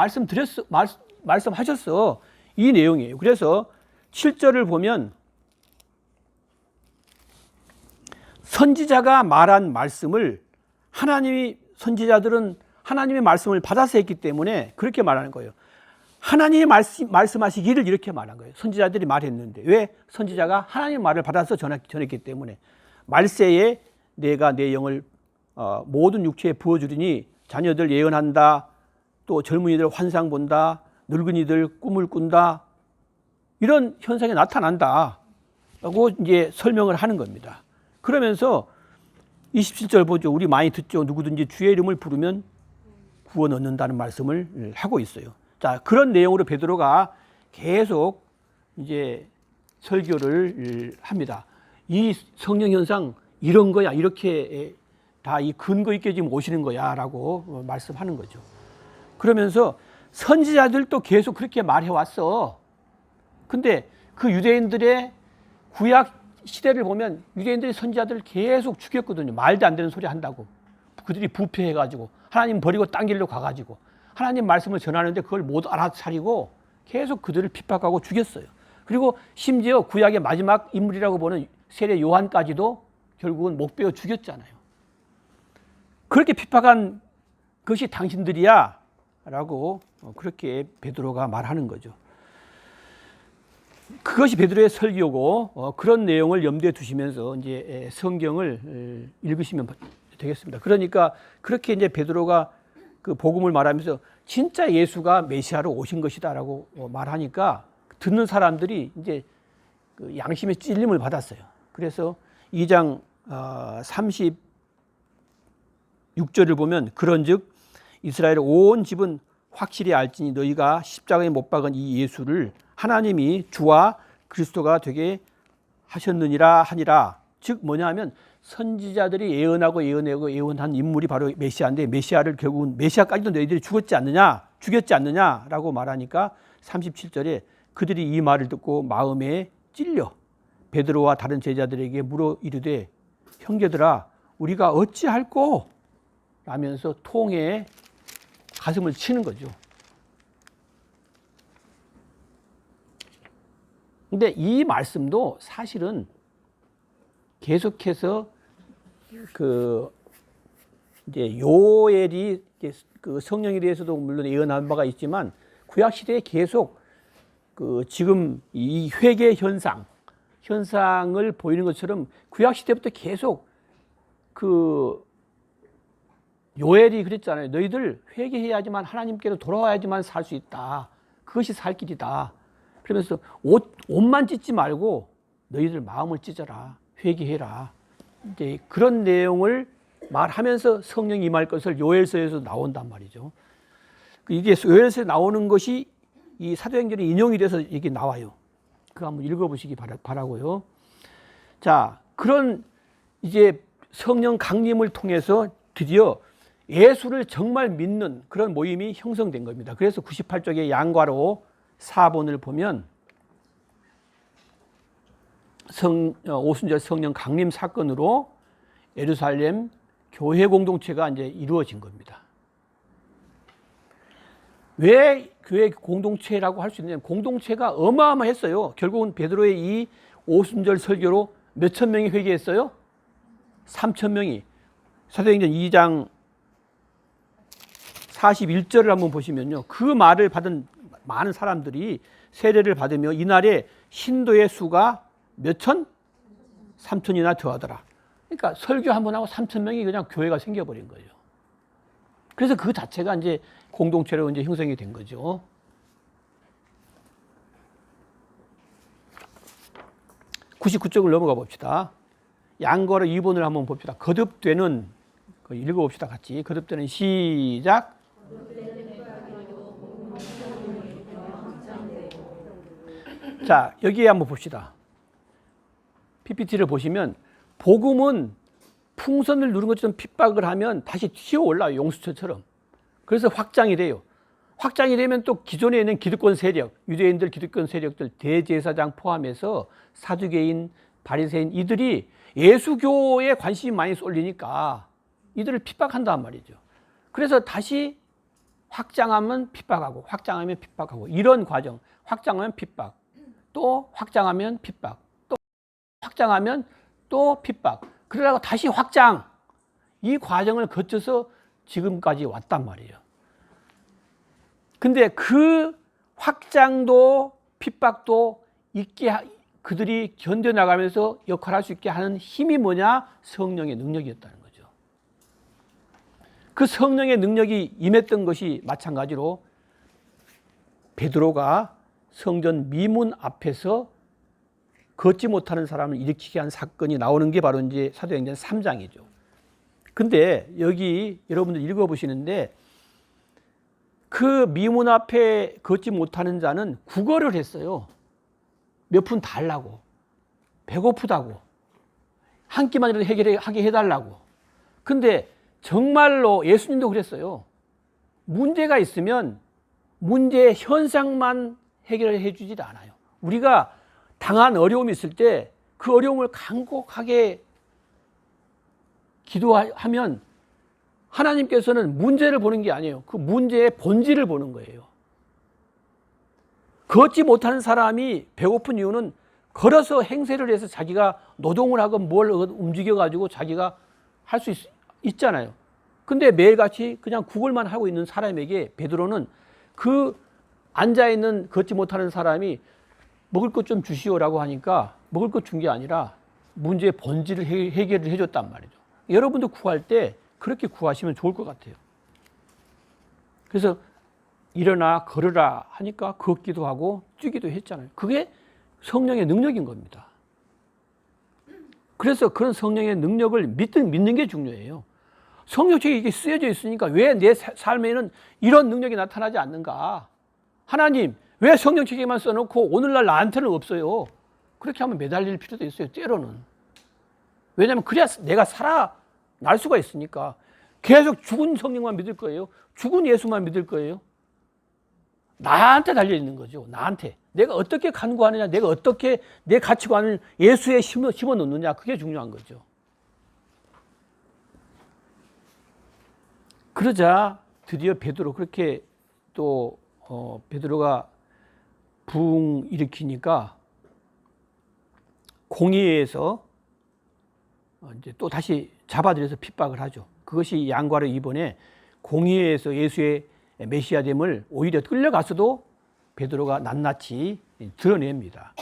말씀하셨어. 이 내용이에요. 그래서 7절을 보면 선지자가 말한 말씀을 선지자들은 하나님의 말씀을 받아서 했기 때문에 그렇게 말하는 거예요. 하나님이 말씀하시기를 이렇게 말한 거예요. 선지자들이 말했는데, 왜? 선지자가 하나님의 말을 받아서 전했기 때문에. 말세에 내가 내 영을 모든 육체에 부어주리니 자녀들 예언한다, 또 젊은이들 환상 본다, 늙은이들 꿈을 꾼다, 이런 현상이 나타난다 라고 이제 설명을 하는 겁니다. 그러면서 27절 보죠. 우리 많이 듣죠. 누구든지 주의 이름을 부르면 구원 얻는다는 말씀을 하고 있어요. 자, 그런 내용으로 베드로가 계속 이제 설교를 합니다. 이 성령 현상 이런 거야, 이렇게 다 이 근거 있게 지금 오시는 거야라고 말씀하는 거죠. 그러면서 선지자들도 계속 그렇게 말해왔어. 근데 그 유대인들의 구약 시대를 보면 유대인들이 선지자들을 계속 죽였거든요. 말도 안 되는 소리 한다고. 그들이 부패해가지고 하나님 버리고 딴 길로 가가지고 하나님 말씀을 전하는데 그걸 못 알아차리고 계속 그들을 핍박하고 죽였어요. 그리고 심지어 구약의 마지막 인물이라고 보는 세례 요한까지도 결국은 목 베어 죽였잖아요. 그렇게 핍박한 것이 당신들이야 라고 그렇게 베드로가 말하는 거죠. 그것이 베드로의 설교고 그런 내용을 염두에 두시면서 이제 성경을 읽으시면 되겠습니다. 그러니까 그렇게 이제 베드로가 그 복음을 말하면서 진짜 예수가 메시아로 오신 것이다라고 말하니까 듣는 사람들이 이제 그 양심의 찔림을 받았어요. 그래서 2장 36절을 보면 그런즉 이스라엘 온 집은 확실히 알지니 너희가 십자가에 못 박은 이 예수를 하나님이 주와 그리스도가 되게 하셨느니라 하니라. 즉 뭐냐 하면 선지자들이 예언한 인물이 바로 메시아인데 메시아를 결국은 메시아까지도 너희들이 죽였지 않느냐라고 말하니까 37절에 그들이 이 말을 듣고 마음에 찔려 베드로와 다른 제자들에게 물어 이르되 형제들아 우리가 어찌할꼬 라면서 통에 가슴을 치는 거죠. 근데 이 말씀도 사실은 계속해서 그 이제 요엘이 그 성령에 대해서도 물론 예언한 바가 있지만 구약 시대에 계속 그 지금 이 회개 현상을 보이는 것처럼 구약 시대부터 계속 그 요엘이 그랬잖아요. 너희들 회개해야지만 하나님께로 돌아와야지만 살 수 있다. 그것이 살 길이다. 그러면서 옷만 찢지 말고 너희들 마음을 찢어라. 회개해라. 이제 그런 내용을 말하면서 성령이 임할 것을 요엘서에서 나온단 말이죠. 이게 요엘서에 나오는 것이 이 사도행전에 인용이 돼서 이게 나와요. 그거 한번 읽어보시기 바라고요. 자, 그런 이제 성령 강림을 통해서 드디어 예수를 정말 믿는 그런 모임이 형성된 겁니다. 그래서 98쪽의 양과로 4번을 보면 오순절 성령 강림 사건으로 예루살렘 교회 공동체가 이제 이루어진 겁니다. 왜 교회 공동체라고 할 수 있느냐? 공동체가 어마어마했어요. 결국은 베드로의 이 오순절 설교로 몇천 명이 회개했어요? 3천 명이. 사도행전 2장 41절을 한번 보시면요. 그 말을 받은 많은 사람들이 세례를 받으며 이날에 신도의 수가 몇 천? 3천이나 더하더라. 그러니까 설교 한 번 하고 3천 명이 그냥 교회가 생겨버린 거예요. 그래서 그 자체가 이제 공동체로 이제 형성이 된 거죠. (99쪽을) 넘어가 봅시다. 양거로 2번을 한번 봅시다. 거듭되는 읽어봅시다. 같이 거듭되는 시작. 자, 여기에 한번 봅시다. PPT를 보시면 복음은 풍선을 누른 것처럼 핍박을 하면 다시 튀어 올라와요. 용수철처럼. 그래서 확장이 돼요. 확장이 되면 또 기존에 있는 기득권 세력, 유대인들 기득권 세력들, 대제사장 포함해서 사두개인, 바리새인 이들이 예수교에 관심이 많이 쏠리니까 이들을 핍박한단 말이죠. 그래서 다시 확장하면 핍박하고 확장하면 핍박하고 이런 과정. 확장하면 핍박, 또 확장하면 핍박, 또 확장하면 또 핍박. 그러다가 다시 확장. 이 과정을 거쳐서 지금까지 왔단 말이에요. 근데 그 확장도 핍박도 있게 그들이 견뎌나가면서 역할할 수 있게 하는 힘이 뭐냐? 성령의 능력이었다는 거죠. 그 성령의 능력이 임했던 것이 마찬가지로 베드로가 성전 미문 앞에서 걷지 못하는 사람을 일으키게 한 사건이 나오는 게 바로 이제 사도행전 3장이죠. 근데 여기 여러분들 읽어보시는데 그 미문 앞에 걷지 못하는 자는 구걸을 했어요. 몇 푼 달라고, 배고프다고, 한 끼만이라도 해결하게 해달라고. 근데 정말로 예수님도 그랬어요. 문제가 있으면 문제의 현상만 해결해 주지 않아요. 우리가 당한 어려움이 있을 때 그 어려움을 간곡하게 기도하면 하나님께서는 문제를 보는 게 아니에요. 그 문제의 본질을 보는 거예요. 걷지 못하는 사람이 배고픈 이유는 걸어서 행세를 해서 자기가 노동을 하고 뭘 움직여가지고 자기가 할 수 있잖아요. 근데 매일같이 그냥 구걸만 하고 있는 사람에게 베드로는 그 앉아있는 걷지 못하는 사람이 먹을 것 좀 주시오라고 하니까 먹을 것 준 게 아니라 문제의 본질을 해결을 해줬단 말이죠. 여러분도 구할 때 그렇게 구하시면 좋을 것 같아요. 그래서 일어나 걸으라 하니까 걷기도 하고 뛰기도 했잖아요. 그게 성령의 능력인 겁니다. 그래서 그런 성령의 능력을 믿는 게 중요해요. 성령책에 이게 쓰여져 있으니까 왜 내 삶에는 이런 능력이 나타나지 않는가? 하나님, 왜 성령책에만 써놓고 오늘날 나한테는 없어요? 그렇게 하면 매달릴 필요도 있어요, 때로는. 왜냐하면 그래야 내가 살아날 수가 있으니까. 계속 죽은 성령만 믿을 거예요? 죽은 예수만 믿을 거예요? 나한테 달려있는 거죠, 나한테. 내가 어떻게 간구하느냐, 내가 어떻게 내 가치관을 예수에 심어 놓느냐, 그게 중요한 거죠. 그러자 드디어 베드로 그렇게 또 베드로가 부흥 일으키니까 공의회에서 이제 또 다시 잡아들여서 핍박을 하죠. 그것이 양과로 이번에 공의회에서 예수의 메시아됨을 오히려 끌려가서도 베드로가 낱낱이 드러냅니다.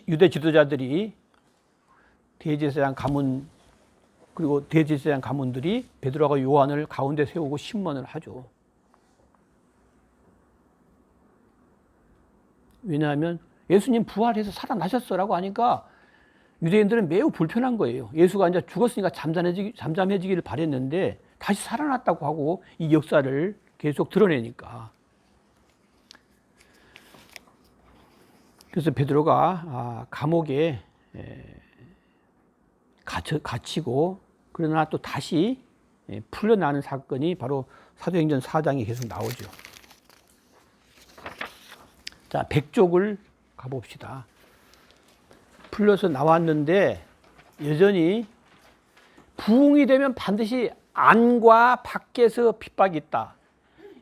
유대 지도자들이 대제사장 가문 그리고 대제사장 가문들이 베드로와 요한을 가운데 세우고 신문을 하죠. 왜냐하면 예수님 부활해서 살아나셨어라고 하니까 유대인들은 매우 불편한 거예요. 예수가 이제 죽었으니까 잠잠해지기를 바랬는데 다시 살아났다고 하고 이 역사를 계속 드러내니까. 그래서 베드로가 감옥에 갇히고 그러나 또 다시 풀려나는 사건이 바로 사도행전 4장에 계속 나오죠. 자, 백족을 가봅시다. 풀려서 나왔는데 여전히 부흥이 되면 반드시 안과 밖에서 핍박이 있다.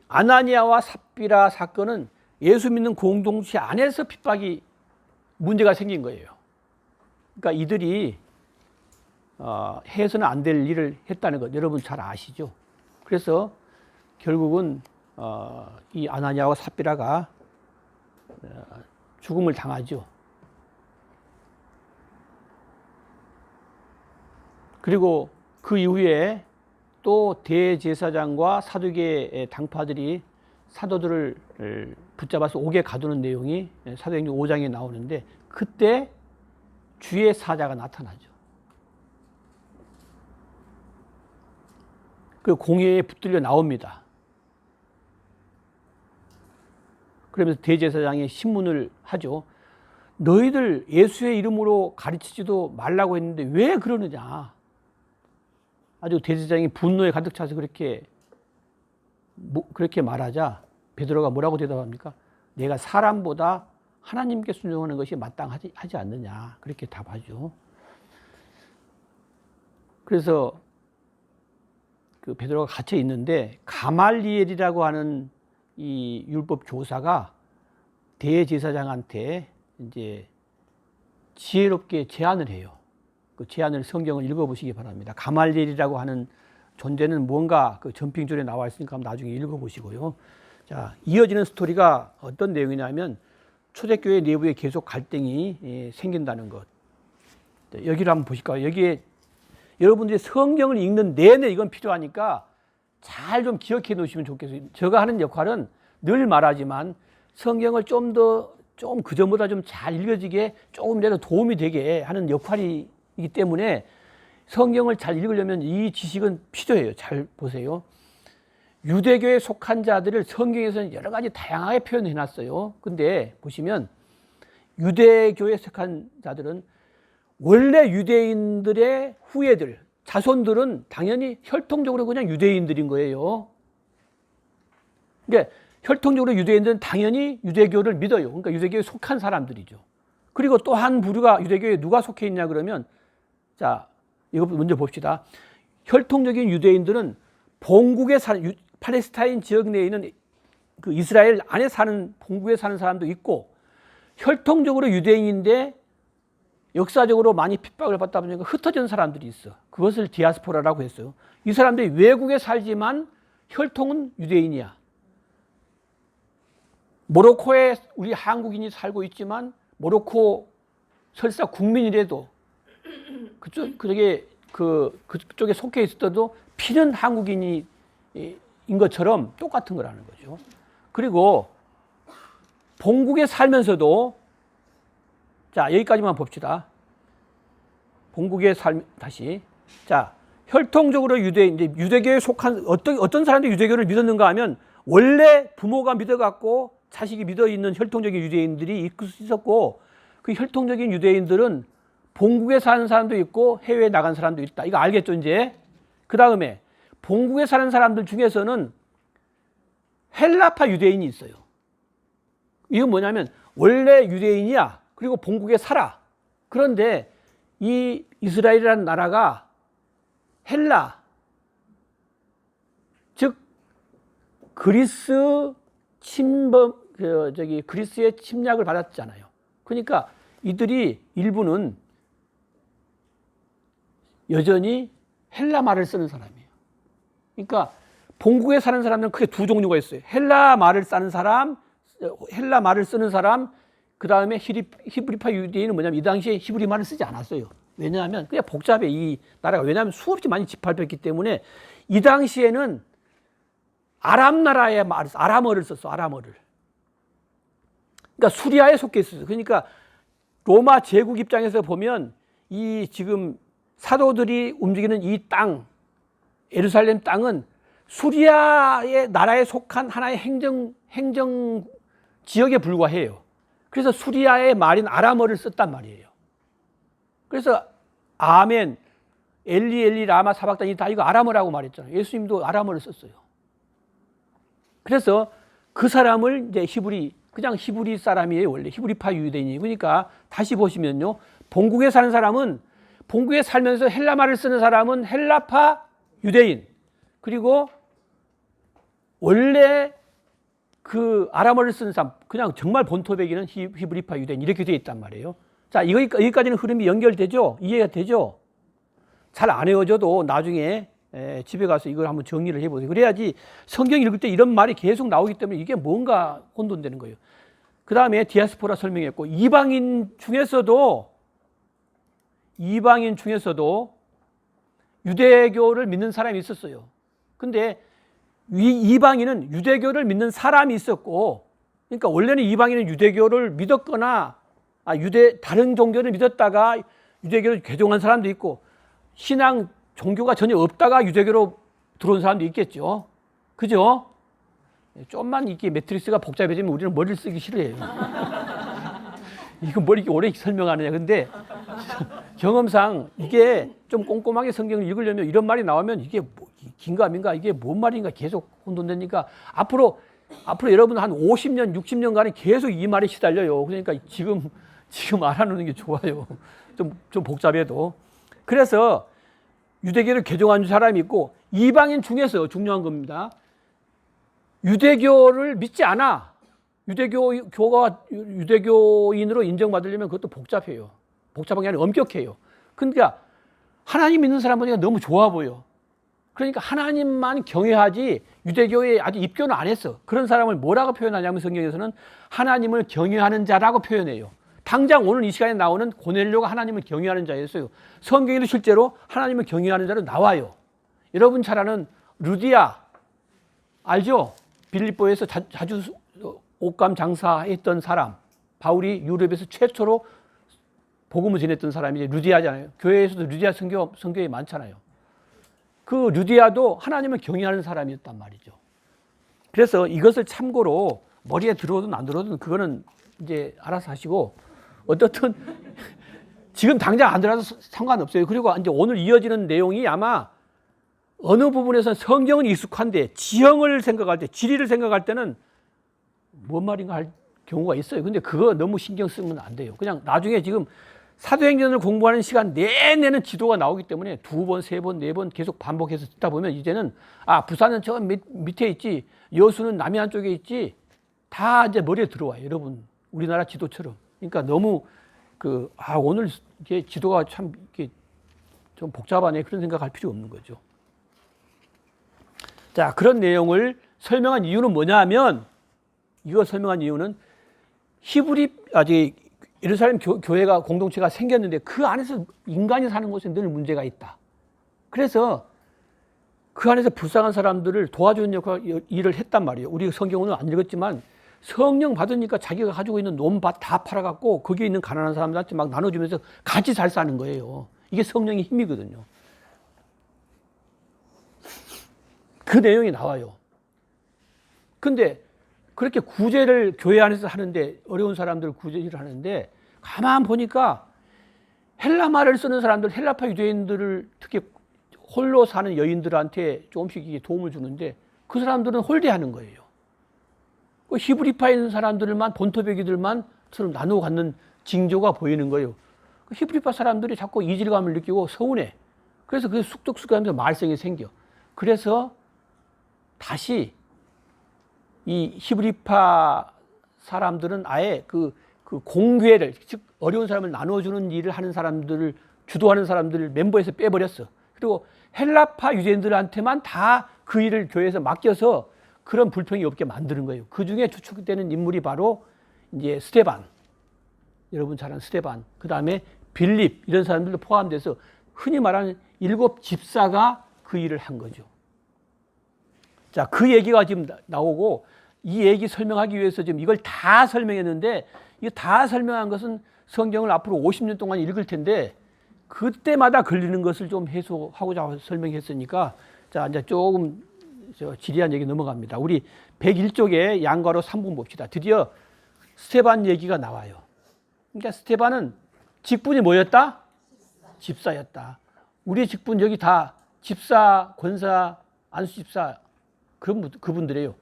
아나니아와 삽비라 사건은 예수 믿는 공동체 안에서 핍박이 문제가 생긴 거예요. 그러니까 이들이 해서는 안 될 일을 했다는 것 여러분 잘 아시죠? 그래서 결국은 이 아나니아와 삽비라가 죽음을 당하죠. 그리고 그 이후에 또 대제사장과 사두개의 당파들이 사도들을 붙잡아서 옥에 가두는 내용이 사도행전 5장에 나오는데 그때 주의 사자가 나타나죠. 그 공회에 붙들려 나옵니다. 그러면서 대제사장이 신문을 하죠. 너희들 예수의 이름으로 가르치지도 말라고 했는데 왜 그러느냐. 아주 대제사장이 분노에 가득 차서 그렇게 말하자 베드로가 뭐라고 대답합니까? 내가 사람보다 하나님께 순종하는 것이 마땅하지 않느냐. 그렇게 답하죠. 그래서 그 베드로가 갇혀 있는데 가말리엘이라고 하는 이 율법 교사가 대제사장한테 이제 지혜롭게 제안을 해요. 그 제안을 성경을 읽어보시기 바랍니다. 가말리엘이라고 하는 존재는 뭔가 그 전핑줄에 나와 있으니까 한번 나중에 읽어보시고요. 자, 이어지는 스토리가 어떤 내용이냐면 초대교회 내부에 계속 갈등이 생긴다는 것. 여기를 한번 보실까요? 여기에 여러분들이 성경을 읽는 내내 이건 필요하니까 잘 좀 기억해 놓으시면 좋겠어요. 제가 하는 역할은 늘 말하지만 성경을 좀 그전보다 좀 잘 읽어지게 조금이라도 도움이 되게 하는 역할이기 때문에 성경을 잘 읽으려면 이 지식은 필요해요. 잘 보세요. 유대교에 속한 자들을 성경에서는 여러 가지 다양하게 표현해 놨어요. 근데 보시면 유대교에 속한 자들은 원래 유대인들의 후예들, 자손들은 당연히 혈통적으로 그냥 유대인들인 거예요. 그러니까 혈통적으로 유대인들은 당연히 유대교를 믿어요. 그러니까 유대교에 속한 사람들이죠. 그리고 또 한 부류가 유대교에 누가 속해 있냐 그러면, 자, 이거 먼저 봅시다. 혈통적인 유대인들은 본국에 사는, 팔레스타인 지역 내에 있는 그 이스라엘 안에 사는, 본국에 사는 사람도 있고, 혈통적으로 유대인인데 역사적으로 많이 핍박을 받다 보니까 흩어진 사람들이 있어. 그것을 디아스포라라고 했어요. 이 사람들이 외국에 살지만 혈통은 유대인이야. 모로코에 우리 한국인이 살고 있지만 모로코 설사 국민이라도 그쪽에 속해 있었어도 피는 한국인인 것처럼 똑같은 거라는 거죠. 그리고 본국에 살면서도, 자, 여기까지만 봅시다. 본국에 다시. 자, 혈통적으로 이제 유대교에 속한 어떤 사람들이 유대교를 믿었는가 하면 원래 부모가 믿어갖고 자식이 믿어 있는 혈통적인 유대인들이 있었고, 그 혈통적인 유대인들은 본국에 사는 사람도 있고 해외에 나간 사람도 있다. 이거 알겠죠, 이제? 그 다음에 본국에 사는 사람들 중에서는 헬라파 유대인이 있어요. 이건 뭐냐면 원래 유대인이야. 그리고 본국에 살아. 그런데 이 이스라엘이라는 나라가 헬라, 즉 그리스 그리스의 침략을 받았잖아요. 그러니까 이들이 일부는 여전히 헬라 말을 쓰는 사람이에요. 그러니까 본국에 사는 사람들은 크게 두 종류가 있어요. 헬라 말을 쓰는 사람, 그 다음에 히브리파 유대인은 뭐냐면 이 당시에 히브리 말을 쓰지 않았어요. 왜냐하면 그냥 복잡해, 이 나라가. 왜냐하면 수없이 많이 짓밟혔기 때문에 이 당시에는 아람 나라의 아람어를 썼어, 아람어를. 그러니까 수리아에 속해 있었어요. 그러니까 로마 제국 입장에서 보면 이 지금 사도들이 움직이는 이 땅, 예루살렘 땅은 수리아의 나라에 속한 하나의 행정 지역에 불과해요. 그래서 수리아의 말인 아람어를 썼단 말이에요. 그래서 아멘, 엘리 엘리 라마 사박단이 다 이거 아람어라고 말했잖아요. 예수님도 아람어를 썼어요. 그래서 그 사람을 이제 그냥 히브리 사람이에요. 원래 히브리파 유대인이. 그러니까 다시 보시면요, 본국에 사는 사람은, 본국에 살면서 헬라 말을 쓰는 사람은 헬라파 유대인, 그리고 원래 그 아람어를 쓰는 사람, 그냥 정말 본토백이는 히브리파 유대인, 이렇게 되어 있단 말이에요. 자, 여기까지는 흐름이 연결되죠? 이해가 되죠? 잘 안 외워져도 나중에 집에 가서 이걸 한번 정리를 해보세요. 그래야지 성경 읽을 때 이런 말이 계속 나오기 때문에 이게 뭔가 혼돈되는 거예요. 그 다음에 디아스포라 설명했고, 이방인 중에서도 유대교를 믿는 사람이 있었어요. 근데 이방인은 유대교를 믿는 사람이 있었고, 그러니까 원래는 이방인은 유대교를 믿었거나 다른 종교를 믿었다가 유대교를 개종한 사람도 있고, 신앙 종교가 전혀 없다가 유대교로 들어온 사람도 있겠죠. 그죠? 좀만 이렇게 매트리스가 복잡해지면 우리는 머리를 쓰기 싫어해요. 이거 뭘 이렇게 오래 설명하느냐. 근데 경험상 이게 좀 꼼꼼하게 성경을 읽으려면 이런 말이 나오면 이게 긴가 민가, 이게 뭔 말인가 계속 혼돈되니까 앞으로 여러분 한 50년, 60년간은 계속 이 말에 시달려요. 그러니까 지금 알아놓는 게 좋아요. 좀 복잡해도. 그래서 유대교를 개종한 사람이 있고, 이방인 중에서 중요한 겁니다. 유대교를 믿지 않아. 유대교인으로 인정받으려면 그것도 복잡해요. 복잡한 게 아니라 엄격해요. 그러니까 하나님 믿는 사람 보니까 너무 좋아 보여. 그러니까 하나님만 경외하지 유대교에 아직 입교는 안 했어. 그런 사람을 뭐라고 표현하냐면 성경에서는 하나님을 경외하는 자라고 표현해요. 당장 오늘 이 시간에 나오는 고넬료가 하나님을 경외하는 자였어요. 성경에도 실제로 하나님을 경외하는 자로 나와요. 여러분 잘 아는 루디아, 알죠? 빌립보에서 자주 옷감 장사했던 사람, 바울이 유럽에서 최초로 복음을 전했던 사람이 이제 루디아잖아요. 교회에서도 루디아 성교회 많잖아요. 그 루디아도 하나님을 경외하는 사람이었단 말이죠. 그래서 이것을 참고로 머리에 들어오든 안 들어오든 그거는 이제 알아서 하시고, 어떻든 지금 당장 안 들어도 상관없어요. 그리고 이제 오늘 이어지는 내용이 아마 어느 부분에서 성경은 익숙한데 지형을 생각할 때, 지리를 생각할 때는 뭔 말인가 할 경우가 있어요. 근데 그거 너무 신경 쓰면 안 돼요. 그냥 나중에 지금 사도행전을 공부하는 시간 내내는 지도가 나오기 때문에 2번, 3번, 4번 계속 반복해서 듣다 보면 이제는 부산은 저 밑에 있지, 여수는 남해안 쪽에 있지, 다 이제 머리에 들어와요. 여러분, 우리나라 지도처럼. 그러니까 너무 오늘 이게 지도가 참 이게 좀 복잡하네, 그런 생각할 필요 없는 거죠. 자, 그런 내용을 설명한 이유는 뭐냐면, 이거 설명한 이유는 예루살렘 교회가 공동체가 생겼는데 그 안에서 인간이 사는 곳에 늘 문제가 있다. 그래서 그 안에서 불쌍한 사람들을 도와주는 일을 했단 말이에요. 우리 성경은 안 읽었지만 성령 받으니까 자기가 가지고 있는 논밭 다 팔아갖고 거기에 있는 가난한 사람들한테 막 나눠주면서 같이 잘 사는 거예요. 이게 성령의 힘이거든요. 그 내용이 나와요. 근데 그렇게 구제를 교회 안에서 하는데, 어려운 사람들 구제를 하는데, 가만 보니까 헬라 말을 쓰는 사람들, 헬라파 유대인들을 특히 홀로 사는 여인들한테 조금씩 도움을 주는데 그 사람들은 홀대하는 거예요. 히브리파에 있는 사람들만, 본토배기들만 서로 나누어 갖는 징조가 보이는 거예요. 히브리파 사람들이 자꾸 이질감을 느끼고 서운해. 그래서 그게 쑥덕쑥덕하면서 말썽이 생겨. 그래서 다시 이 히브리파 사람들은 아예 그 공궤를, 즉 어려운 사람을 나눠주는 일을 하는 사람들을, 주도하는 사람들을 멤버에서 빼버렸어. 그리고 헬라파 유대인들한테만 다 그 일을 교회에서 맡겨서 그런 불평이 없게 만드는 거예요. 그 중에 추측되는 인물이 바로 이제 스데반, 여러분 잘 아는 스데반, 그 다음에 빌립, 이런 사람들도 포함돼서 흔히 말하는 7 집사가 그 일을 한 거죠. 자, 그 얘기가 지금 나오고, 이 얘기 설명하기 위해서 지금 이걸 다 설명했는데, 이거 다 설명한 것은 성경을 앞으로 50년 동안 읽을 텐데 그때마다 걸리는 것을 좀 해소하고자 설명했으니까, 자, 이제 조금 지리한 얘기 넘어갑니다. 우리 101쪽에 양가로 3분 봅시다. 드디어 스데반 얘기가 나와요. 그러니까 스데반은 직분이 뭐였다? 집사였다. 우리 직분 여기 다 집사, 권사, 안수집사 그분들이에요.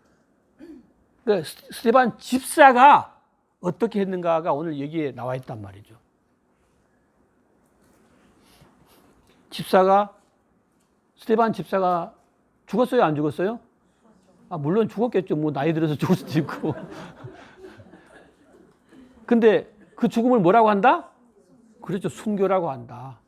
그러니까 스데반 집사가 어떻게 했는가가 오늘 여기에 나와 있단 말이죠. 스데반 집사가 죽었어요, 안 죽었어요? 물론 죽었겠죠. 뭐 나이 들어서 죽을 수도 있고. 근데 그 죽음을 뭐라고 한다? 그렇죠, 순교라고 한다.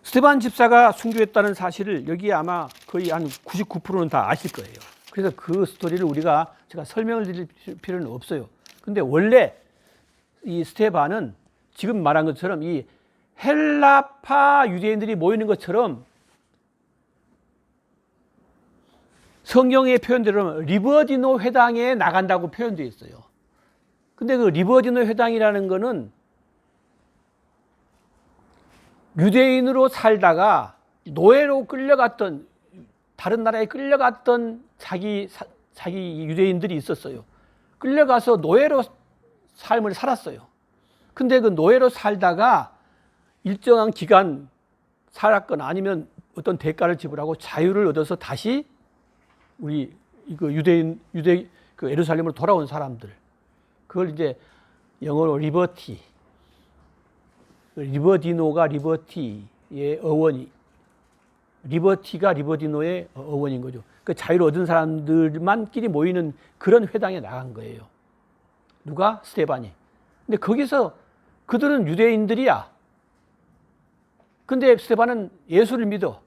스데반 집사가 순교했다는 사실을 여기에 아마 거의 한 99%는 다 아실 거예요. 그래서 그 스토리를 제가 설명을 드릴 필요는 없어요. 근데 원래 이 스데반은 지금 말한 것처럼 이 헬라파 유대인들이 모이는 것처럼 성경의 표현대로 리버디노 회당에 나간다고 표현되어 있어요. 근데 그 리버디노 회당이라는 거는 유대인으로 살다가 노예로 끌려갔던, 다른 나라에 끌려갔던 자기 유대인들이 있었어요. 끌려가서 노예로 삶을 살았어요. 근데 그 노예로 살다가 일정한 기간 살았거나 아니면 어떤 대가를 지불하고 자유를 얻어서 다시 우리 그 예루살렘으로 돌아온 사람들, 그걸 이제 영어로 리버디노가 리버티의 어원이, 리버티가 리버디노의 어원인 거죠. 그 자유를 얻은 사람들만끼리 모이는 그런 회당에 나간 거예요. 누가? 스데반이. 근데 거기서 그들은 유대인들이야. 근데 스데반은 예수를 믿어.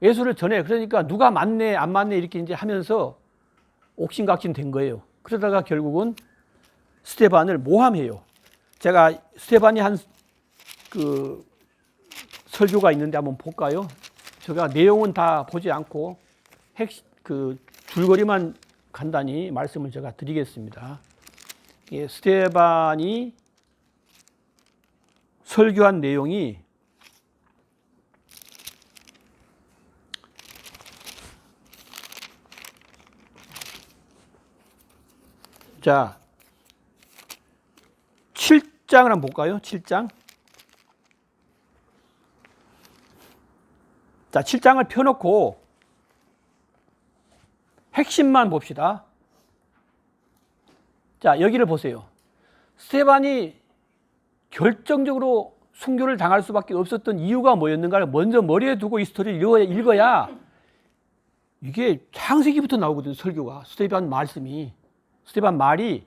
예수를 전해. 그러니까 누가 맞네 안 맞네 이렇게 이제 하면서 옥신각신 된 거예요. 그러다가 결국은 스데반을 모함해요. 제가 스데반이 한 설교가 있는데 한번 볼까요? 제가 내용은 다 보지 않고 줄거리만 간단히 말씀을 제가 드리겠습니다. 스데반이 설교한 내용이 자, 7장을 한번 볼까요? 7장. 자, 7장을 펴놓고 핵심만 봅시다. 자, 여기를 보세요. 스데반이 결정적으로 순교를 당할 수밖에 없었던 이유가 뭐였는가를 먼저 머리에 두고 이 스토리를 읽어야 이게 창세기부터 나오거든요. 설교가. 스데반 말이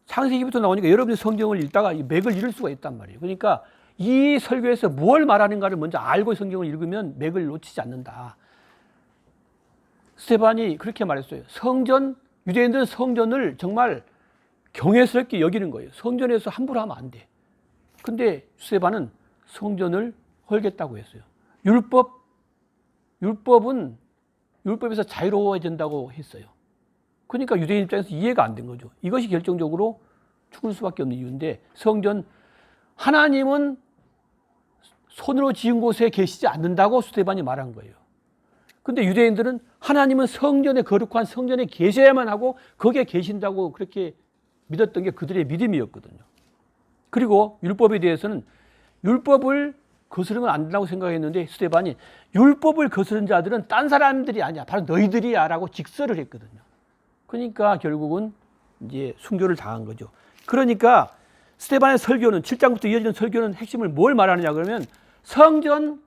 창세기부터 나오니까 여러분이 성경을 읽다가 맥을 잃을 수가 있단 말이에요. 그러니까 이 설교에서 뭘 말하는가를 먼저 알고 성경을 읽으면 맥을 놓치지 않는다. 스데반이 그렇게 말했어요. 유대인들은 성전을 정말 경외스럽게 여기는 거예요. 성전에서 함부로 하면 안 돼. 근데 스데반은 성전을 헐겠다고 했어요. 율법에서 자유로워진다고 했어요. 그러니까 유대인 입장에서 이해가 안 된 거죠. 이것이 결정적으로 죽을 수밖에 없는 이유인데, 하나님은 손으로 지은 곳에 계시지 않는다고 스데반이 말한 거예요. 근데 유대인들은 하나님은 거룩한 성전에 계셔야만 하고 거기에 계신다고 그렇게 믿었던 게 그들의 믿음이었거든요. 그리고 율법에 대해서는 율법을 거스르면 안 된다고 생각했는데 스데반이 율법을 거스른 자들은 딴 사람들이 아니야. 바로 너희들이야 라고 직설을 했거든요. 그러니까 결국은 이제 순교를 당한 거죠. 그러니까 스데반의 설교는 7장부터 이어지는 설교는 핵심을 뭘 말하느냐 그러면 성전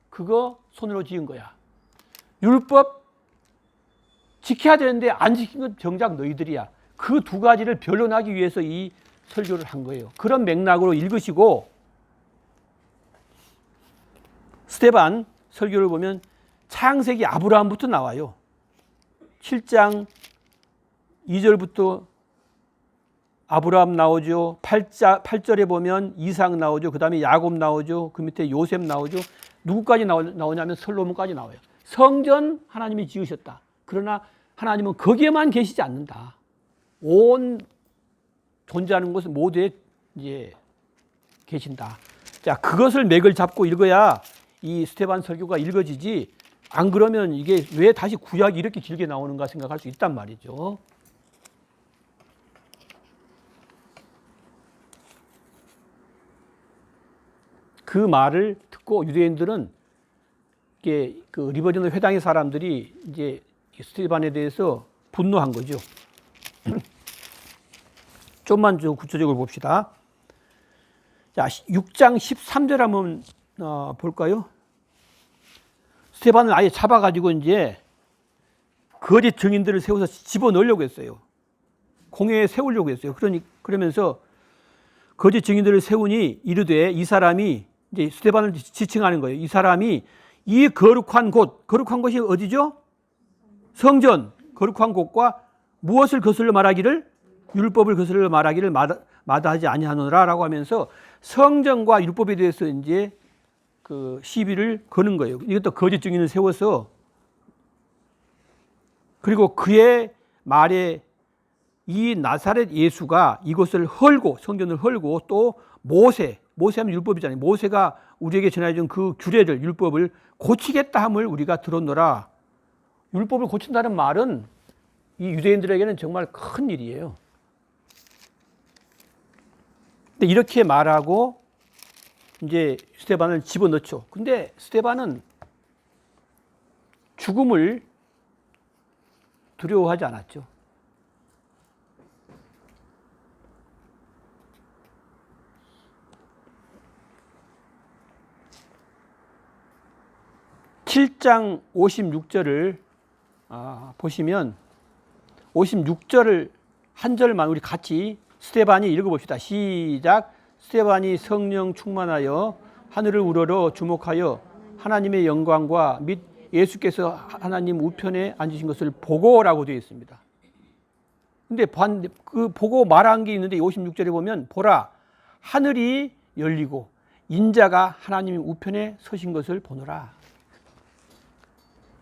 그거 손으로 지은 거야. 율법 지켜야 되는데 안 지킨 건 정작 너희들이야. 그 두 가지를 변론하기 위해서 이 설교를 한 거예요. 그런 맥락으로 읽으시고 스데반 설교를 보면 창세기 아브라함부터 나와요. 7장 2절부터 아브라함 나오죠. 8절에 보면 이삭 나오죠. 그 다음에 야곱 나오죠. 그 밑에 요셉 나오죠. 누구까지 나오냐면 솔로몬까지 나와요. 성전 하나님이 지으셨다. 그러나 하나님은 거기에만 계시지 않는다. 온 존재하는 곳은 모두에 이제 계신다. 자, 그것을 맥을 잡고 읽어야 이 스데반 설교가 읽어지지, 안 그러면 이게 왜 다시 구약이 이렇게 길게 나오는가 생각할 수 있단 말이죠. 그 말을 듣고 유대인들은 이게 그 리버지너 회당의 사람들이 이제 스데반에 대해서 분노한 거죠. 좀만 좀 구체적으로 봅시다. 자, 6장 13절 한번 볼까요? 스데반을 아예 잡아가지고 이제 거짓 증인들을 세워서 집어넣으려고 했어요. 공회에 세우려고 했어요. 그러면서 거짓 증인들을 세우니 이르되 이 사람이 이제 스데반을 지칭하는 거예요. 이 사람이 이 거룩한 곳이 어디죠? 성전, 거룩한 곳과 무엇을 거슬러 말하기를? 율법을 거슬러 말하기를 마다하지 아니하노라라고 하면서 성전과 율법에 대해서 이제 그 시비를 거는 거예요. 이것도 거짓 증인을 세워서, 그리고 그의 말에 이 나사렛 예수가 이것을 헐고, 성전을 헐고, 또 모세하면 율법이잖아요. 모세가 우리에게 전해준 그 규례를, 율법을 고치겠다 함을 우리가 들었노라. 율법을 고친다는 말은 이 유대인들에게는 정말 큰 일이에요. 근데 이렇게 말하고 이제 스데반을 집어넣죠. 근데 스데반은 죽음을 두려워하지 않았죠. (7장 56절을) 보시면 56절을 한 절만 우리 같이 스데반이 읽어봅시다. 시작. 스데반이 성령 충만하여 하늘을 우러러 주목하여 하나님의 영광과 및 예수께서 하나님 우편에 앉으신 것을 보고라고 되어 있습니다. 근데 그 보고 말한 게 있는데 56절에 보면 보라 하늘이 열리고 인자가 하나님 우편에 서신 것을 보노라.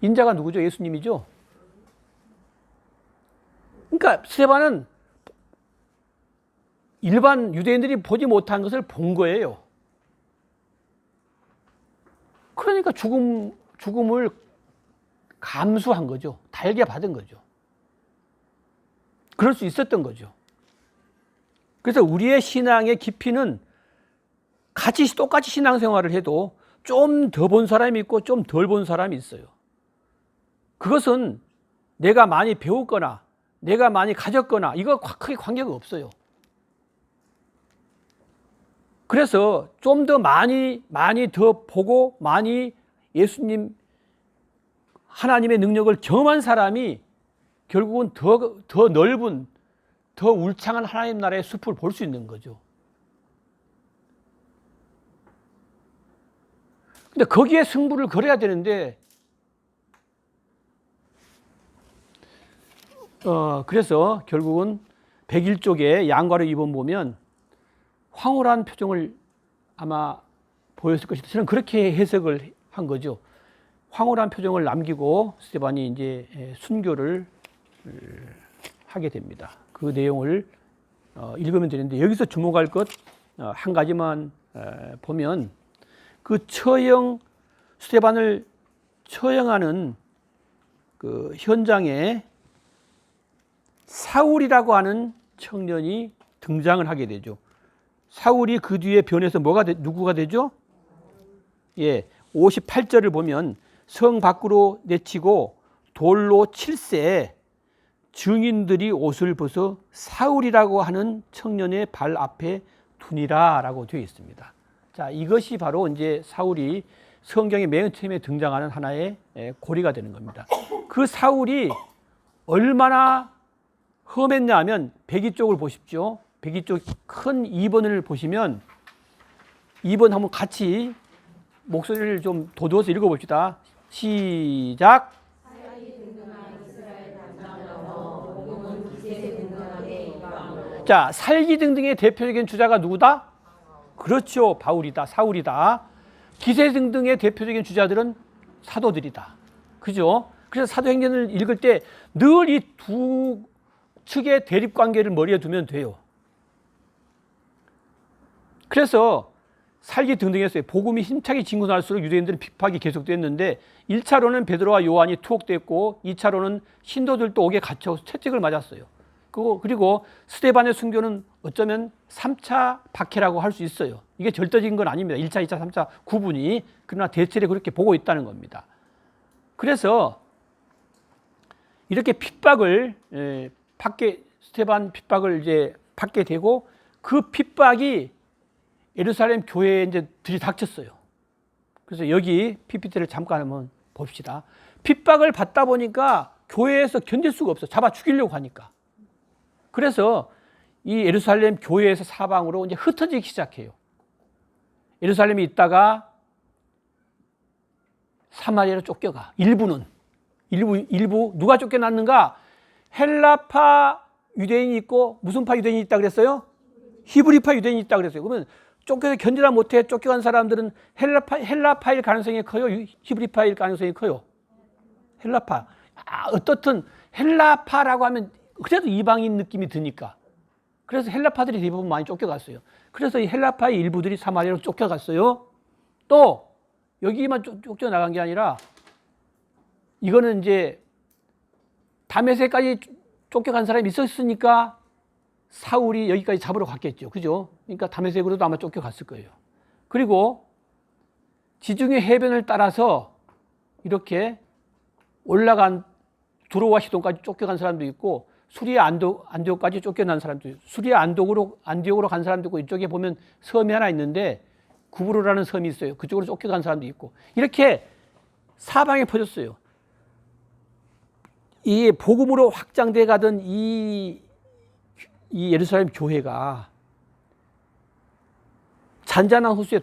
인자가 누구죠? 예수님이죠. 그러니까 스데반은 일반 유대인들이 보지 못한 것을 본 거예요. 그러니까 죽음을 감수한 거죠. 달게 받은 거죠. 그럴 수 있었던 거죠. 그래서 우리의 신앙의 깊이는 똑같이 신앙생활을 해도 좀 더 본 사람이 있고 좀 덜 본 사람이 있어요. 그것은 내가 많이 배웠거나 내가 많이 가졌거나 이거 크게 관계가 없어요. 그래서 좀 더 많이 더 보고 많이 예수님 하나님의 능력을 경험한 사람이 결국은 더 넓은 더 울창한 하나님 나라의 숲을 볼 수 있는 거죠. 근데 거기에 승부를 걸어야 되는데 그래서 결국은 101쪽에 양과를 입은 보면 황홀한 표정을 아마 보였을 것이다. 저는 그렇게 해석을 한 거죠. 황홀한 표정을 남기고 스데반이 이제 순교를 하게 됩니다. 그 내용을 읽으면 되는데 여기서 주목할 것 한 가지만 보면 그 스데반을 처형하는 그 현장에 사울이라고 하는 청년이 등장을 하게 되죠. 사울이 그 뒤에 변해서 누구가 되죠? 예, 58절을 보면 성 밖으로 내치고 돌로 칠세 증인들이 옷을 벗어 사울이라고 하는 청년의 발 앞에 두니라 라고 되어 있습니다. 자, 이것이 바로 이제 사울이 성경에 맨 처음에 등장하는 하나의 고리가 되는 겁니다. 그 사울이 얼마나 험했냐 하면 102쪽을 보십시오. 102쪽 큰 2번을 보시면 2번 한번 같이 목소리를 좀 돋워서 읽어봅시다. 시작. 자, 살기등등의 대표적인 주자가 누구다? 그렇죠. 바울이다. 사울이다. 기세등등의 대표적인 주자들은 사도들이다. 그죠? 그래서 사도행전을 읽을 때 늘 이 두 측의 대립관계를 머리에 두면 돼요. 그래서 살기등등했어요. 복음이 힘차게 진군할수록 유대인들은 핍박이 계속됐는데 1차로는 베드로와 요한이 투옥됐고 2차로는 신도들도 옥에 갇혀 채찍을 맞았어요. 그리고 스데반의 순교는 어쩌면 3차 박해라고 할 수 있어요. 이게 절대적인 건 아닙니다. 1차, 2차, 3차 구분이. 그러나 대체로 그렇게 보고 있다는 겁니다. 그래서 이렇게 핍박을 스데반 핍박을 이제 받게 되고 그 핍박이 예루살렘 교회에 이제 들이닥쳤어요. 그래서 여기 PPT를 잠깐 한번 봅시다. 핍박을 받다 보니까 교회에서 견딜 수가 없어. 잡아 죽이려고 하니까. 그래서 이 예루살렘 교회에서 사방으로 이제 흩어지기 시작해요. 예루살렘에 있다가 사마리아로 쫓겨가. 일부 누가 쫓겨났는가? 헬라파 유대인이 있고 무슨 파 유대인이 있다 그랬어요? 히브리파 유대인이 있다 그랬어요. 그러면 쫓겨서 견디다 못해 쫓겨간 사람들은 헬라파일 가능성이 커요? 히브리파일 가능성이 커요? 헬라파. 어떻든 헬라파라고 하면 그래도 이방인 느낌이 드니까. 그래서 헬라파들이 대부분 많이 쫓겨갔어요. 그래서 이 헬라파의 일부들이 사마리아로 쫓겨갔어요. 또 여기만 쫓겨나간 게 아니라 이거는 이제 다메섹까지 쫓겨간 사람이 있었으니까 사울이 여기까지 잡으러 갔겠죠. 그죠? 그러니까 다메섹으로도 아마 쫓겨갔을 거예요. 그리고 지중해 해변을 따라서 이렇게 올라간 두로와 시돈까지 쫓겨간 사람도 있고 수리아 안디옥까지 쫓겨난 사람도 있고 수리아 안디옥으로 간 사람도 있고 이쪽에 보면 섬이 하나 있는데 구브로라는 섬이 있어요. 그쪽으로 쫓겨간 사람도 있고 이렇게 사방에 퍼졌어요. 이 복음으로 확장돼 가던 이 예루살렘 교회가 잔잔한 호수에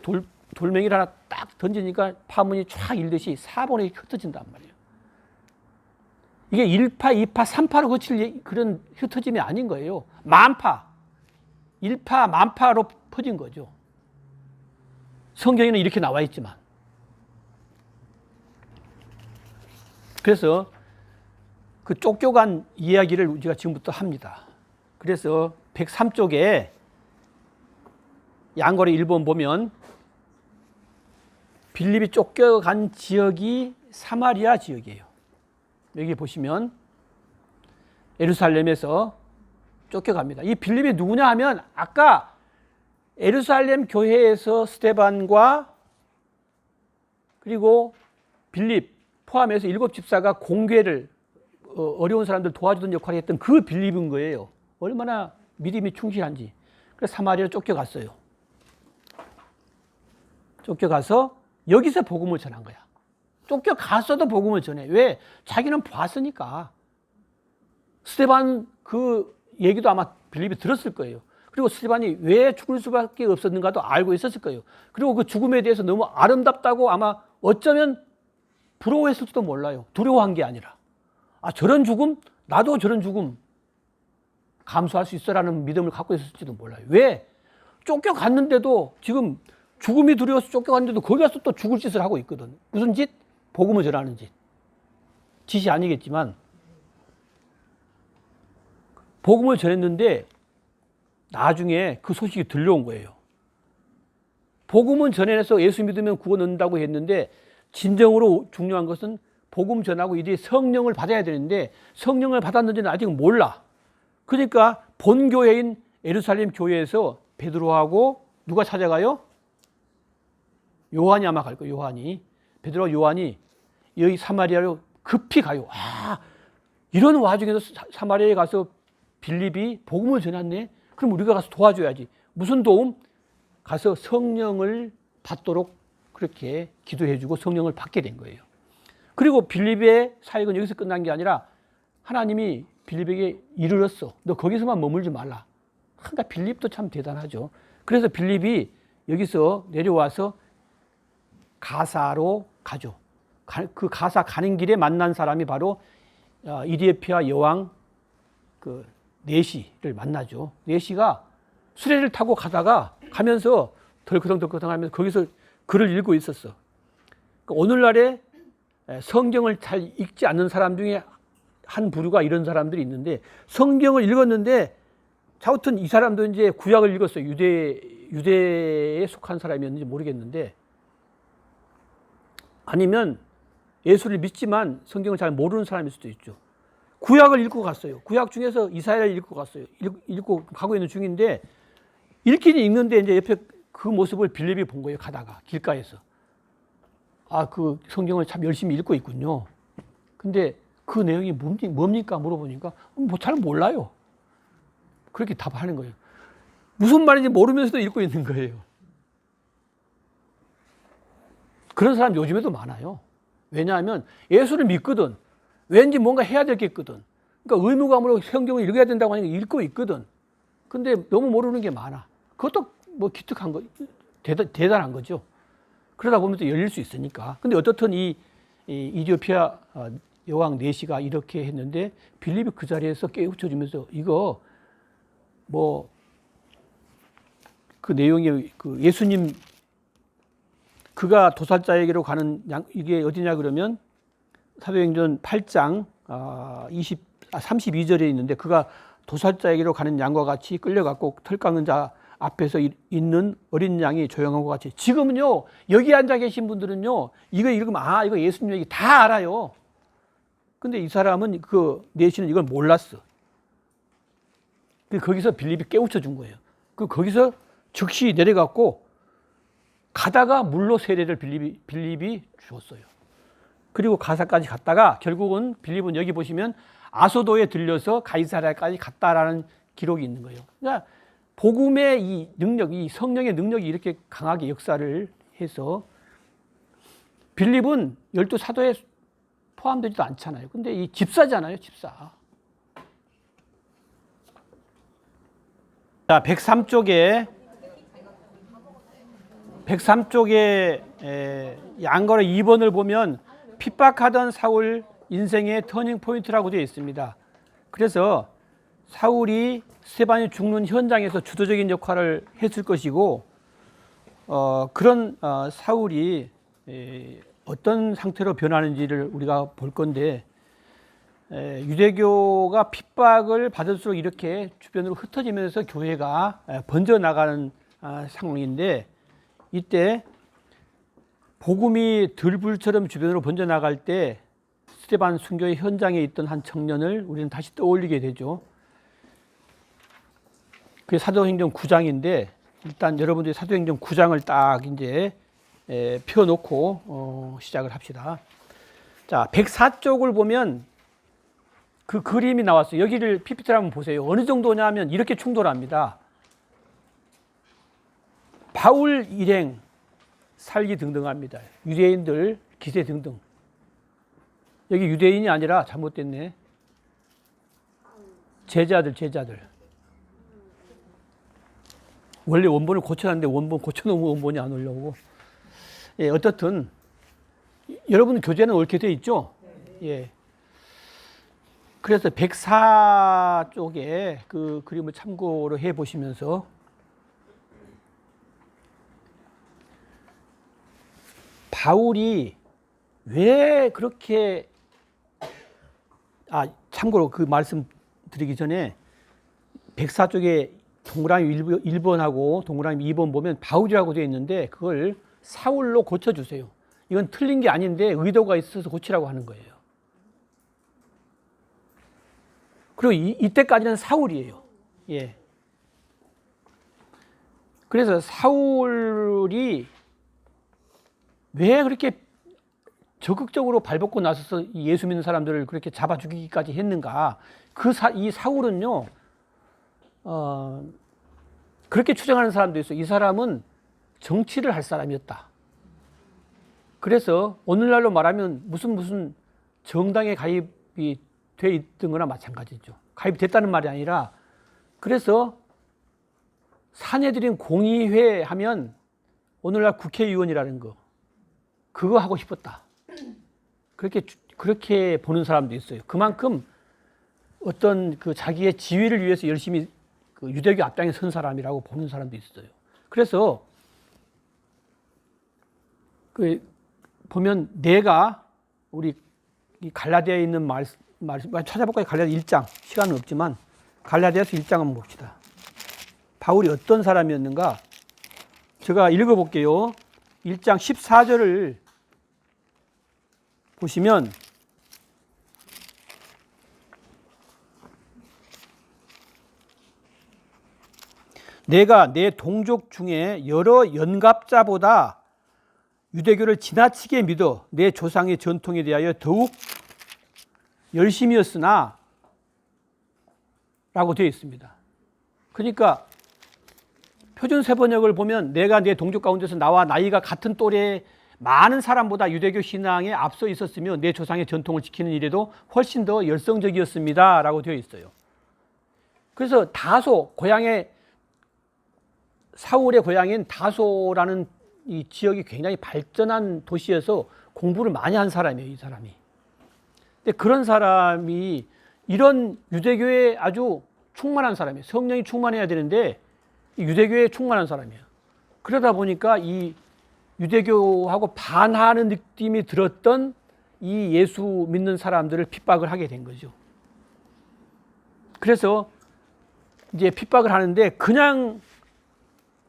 돌멩이를 하나 딱 던지니까 파문이 쫙 일듯이 4번에 흩어진단 말이에요. 이게 1파, 2파, 3파로 거칠 그런 흩어짐이 아닌 거예요. 만파, 1파, 만파로 퍼진 거죠. 성경에는 이렇게 나와 있지만. 그래서 그 쫓겨간 이야기를 우리가 지금부터 합니다. 그래서 103쪽에 양거래 1번 보면 빌립이 쫓겨간 지역이 사마리아 지역이에요. 여기 보시면 예루살렘에서 쫓겨갑니다. 이 빌립이 누구냐 하면 아까 예루살렘 교회에서 스데반과 그리고 빌립 포함해서 7집사가 공회를 어려운 사람들 도와주던 역할을 했던 그 빌립인 거예요. 얼마나 믿음이 충실한지. 그래서 사마리아로 쫓겨갔어요. 쫓겨가서 여기서 복음을 전한 거야. 쫓겨갔어도 복음을 전해. 왜? 자기는 봤으니까. 스데반 그 얘기도 아마 빌립이 들었을 거예요. 그리고 스데반이 왜 죽을 수밖에 없었는가도 알고 있었을 거예요. 그리고 그 죽음에 대해서 너무 아름답다고 아마 어쩌면 부러워했을지도 몰라요. 두려워한 게 아니라. 아, 저런 죽음? 나도 저런 죽음 감수할 수 있어라는 믿음을 갖고 있을지도 몰라요. 왜? 쫓겨갔는데도 지금 죽음이 두려워서 쫓겨갔는데도 거기 가서 또 죽을 짓을 하고 있거든. 무슨 짓? 복음을 전하는 짓. 짓이 아니겠지만 복음을 전했는데 나중에 그 소식이 들려온 거예요. 복음은 전해서 예수 믿으면 구원 얻는다고 했는데 진정으로 중요한 것은 복음 전하고 이제 성령을 받아야 되는데 성령을 받았는지는 아직 몰라. 그러니까 본교회인 예루살렘 교회에서 베드로하고 누가 찾아가요? 요한이 아마 갈 거예요. 요한이. 베드로와 요한이 여기 사마리아로 급히 가요. 아, 이런 와중에서 사마리아에 가서 빌립이 복음을 전했네. 그럼 우리가 가서 도와줘야지. 무슨 도움? 가서 성령을 받도록 그렇게 기도해주고 성령을 받게 된 거예요. 그리고 빌립의 사역은 여기서 끝난 게 아니라 하나님이 빌립에게 이르렀어. 너 거기서만 머물지 말라. 그러니까 빌립도 참 대단하죠. 그래서 빌립이 여기서 내려와서 가사로 가죠. 그 가사 가는 길에 만난 사람이 바로 이디오피아 여왕 그 네시를 만나죠. 네시가 수레를 타고 가면서 덜커덩 하면서 거기서 글을 읽고 있었어. 그러니까 오늘날에 성경을 잘 읽지 않는 사람 중에 한 부류가 이런 사람들이 있는데 성경을 읽었는데 하여튼 이 사람도 이제 구약을 읽었어요. 유대에 속한 사람이었는지 모르겠는데 아니면 예수를 믿지만 성경을 잘 모르는 사람일 수도 있죠. 구약을 읽고 갔어요. 구약 중에서 이사야를 읽고 갔어요. 읽고 가고 있는 중인데 읽긴 읽는데 이제 옆에 그 모습을 빌립이 본 거예요. 가다가 길가에서. 아, 그 성경을 참 열심히 읽고 있군요. 근데 그 내용이 뭡니까? 물어보니까 뭐 잘 몰라요. 그렇게 답하는 거예요. 무슨 말인지 모르면서도 읽고 있는 거예요. 그런 사람 요즘에도 많아요. 왜냐하면 예수를 믿거든. 왠지 뭔가 해야 될 게 있거든. 그러니까 의무감으로 성경을 읽어야 된다고 하니까 읽고 있거든. 근데 너무 모르는 게 많아. 그것도 뭐 기특한 거, 대단한 거죠. 그러다 보면 또 열릴 수 있으니까. 근데 어떻든 이 이디오피아 여왕 네시가 이렇게 했는데 빌립이 그 자리에서 깨우쳐주면서 이거 뭐 그 내용이 그 예수님 그가 도살자에게로 가는 이게 어디냐 그러면 사도행전 8장 32절에 있는데 그가 도살자에게로 가는 양과 같이 끌려갔고 털 깎는 자 앞에서 있는 어린 양이 조용한 것 같이 지금은요 여기 앉아 계신 분들은요 이거 읽으면 아 이거 예수님 얘기 다 알아요. 근데 이 사람은 그 네시는 이걸 몰랐어. 거기서 빌립이 깨우쳐 준 거예요. 거기서 즉시 내려갔고 가다가 물로 세례를 빌립이 주었어요. 그리고 가사까지 갔다가 결국은 빌립은 여기 보시면 아소도에 들려서 가이사랴까지 갔다라는 기록이 있는 거예요. 그러니까 복음의 이 능력, 이 성령의 능력이 이렇게 강하게 역사를 해서 빌립은 12사도에 포함되지도 않잖아요. 근데 이 집사잖아요, 집사. 자, 103쪽에 양거래 2번을 보면 핍박하던 사울 인생의 터닝 포인트라고 되어 있습니다. 그래서 사울이 스데반이 죽는 현장에서 주도적인 역할을 했을 것이고 그런 사울이 어떤 상태로 변하는지를 우리가 볼 건데, 유대교가 핍박을 받을수록 이렇게 주변으로 흩어지면서 교회가 번져나가는 상황인데, 이때 복음이 들불처럼 주변으로 번져나갈 때 스데반 순교의 현장에 있던 한 청년을 우리는 다시 떠올리게 되죠. 그게 사도행전 9장인데, 일단 여러분들이 사도행전 9장을 딱 이제 펴놓고 시작을 합시다. 자, 104쪽을 보면 그 그림이 나왔어요. 여기를 PPT를 한번 보세요. 어느 정도냐면 이렇게 충돌합니다. 바울 일행, 살기 등등합니다. 유대인들 기세 등등. 여기 유대인이 아니라 잘못됐네. 제자들. 원래 원본을 고쳐놨는데 원본 고쳐놓은 원본이 안 올라오고. 예, 어떻든 여러분 교재는 옳게 돼 있죠? 예. 그래서 104쪽에 그 그림을 참고로 해 보시면서 바울이 왜 그렇게 참고로 그 말씀 드리기 전에 104쪽에 동그라미 1번하고 동그라미 2번 보면 바울이라고 되어 있는데 그걸 사울로 고쳐주세요. 이건 틀린 게 아닌데 의도가 있어서 고치라고 하는 거예요. 그리고 이때까지는 사울이에요. 예. 그래서 사울이 왜 그렇게 적극적으로 발벗고 나서서 예수 믿는 사람들을 그렇게 잡아 죽이기까지 했는가? 이 사울은요, 그렇게 추정하는 사람도 있어요. 이 사람은 정치를 할 사람이었다. 그래서 오늘날로 말하면 무슨 정당에 가입이 돼 있던 거나 마찬가지죠. 가입됐다는 말이 아니라, 그래서 사내들인 공의회 하면 오늘날 국회의원이라는 거, 그거 하고 싶었다. 그렇게 보는 사람도 있어요. 그만큼 어떤 그 자기의 지위를 위해서 열심히 그 유대교 앞장에 선 사람이라고 보는 사람도 있어요. 그래서 그 보면 내가 우리 갈라디아에 있는 말 찾아볼까요? 갈라디아 1장. 시간은 없지만 갈라디아서 1장 한번 봅시다. 바울이 어떤 사람이었는가? 제가 읽어볼게요. 1장 14절을 보시면 내가 내 동족 중에 여러 연갑자보다 유대교를 지나치게 믿어 내 조상의 전통에 대하여 더욱 열심이었으나 라고 되어 있습니다. 그러니까 표준 세번역을 보면 내가 내 동족 가운데서 나와 나이가 같은 또래의 많은 사람보다 유대교 신앙에 앞서 있었으며 내 조상의 전통을 지키는 일에도 훨씬 더 열성적이었습니다 라고 되어 있어요. 그래서 다소 사울의 고향인 다소라는 이 지역이 굉장히 발전한 도시여서 공부를 많이 한 사람이에요, 이 사람이. 근데 그런 사람이 이런 유대교에 아주 충만한 사람이에요. 성령이 충만해야 되는데 유대교에 충만한 사람이에요. 그러다 보니까 이 유대교하고 반하는 느낌이 들었던 이 예수 믿는 사람들을 핍박을 하게 된 거죠. 그래서 이제 핍박을 하는데 그냥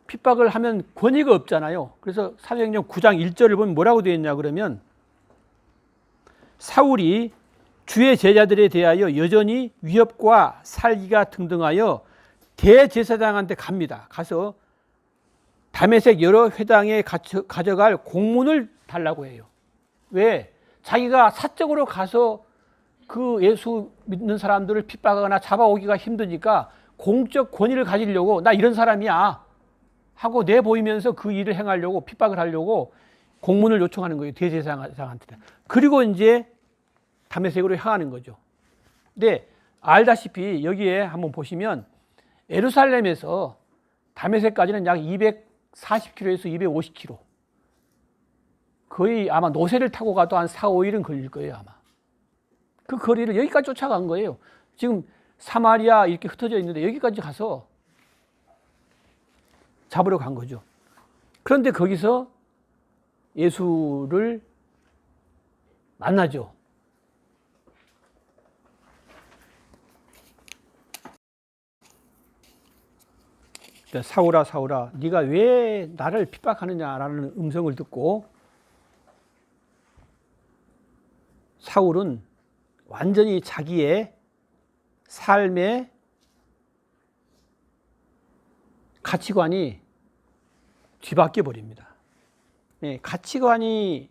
핍박을 하면 권위가 없잖아요. 그래서 사도행전 9장 1절을 보면 뭐라고 되어 있냐 그러면 사울이 주의 제자들에 대하여 여전히 위협과 살기가 등등하여 대제사장한테 갑니다. 가서 다메섹 여러 회당에 가져갈 공문을 달라고 해요. 왜? 자기가 사적으로 가서 그 예수 믿는 사람들을 핍박하거나 잡아오기가 힘드니까 공적 권위를 가지려고 나 이런 사람이야 하고 내보이면서 그 일을 행하려고 핍박을 하려고 공문을 요청하는 거예요. 대제사장한테. 그리고 이제 다메섹으로 향하는 거죠. 근데 알다시피 여기에 한번 보시면 예루살렘에서 다메섹까지는 약 240km에서 250km. 거의 아마 노새를 타고 가도 한 4, 5일은 걸릴 거예요, 아마. 그 거리를 여기까지 쫓아간 거예요. 지금 사마리아 이렇게 흩어져 있는데 여기까지 가서 잡으러 간 거죠. 그런데 거기서 예수를 만나죠. 사울아 사울아 네가 왜 나를 핍박하느냐라는 음성을 듣고 사울은 완전히 자기의 삶의 가치관이 뒤바뀌어 버립니다. 가치관이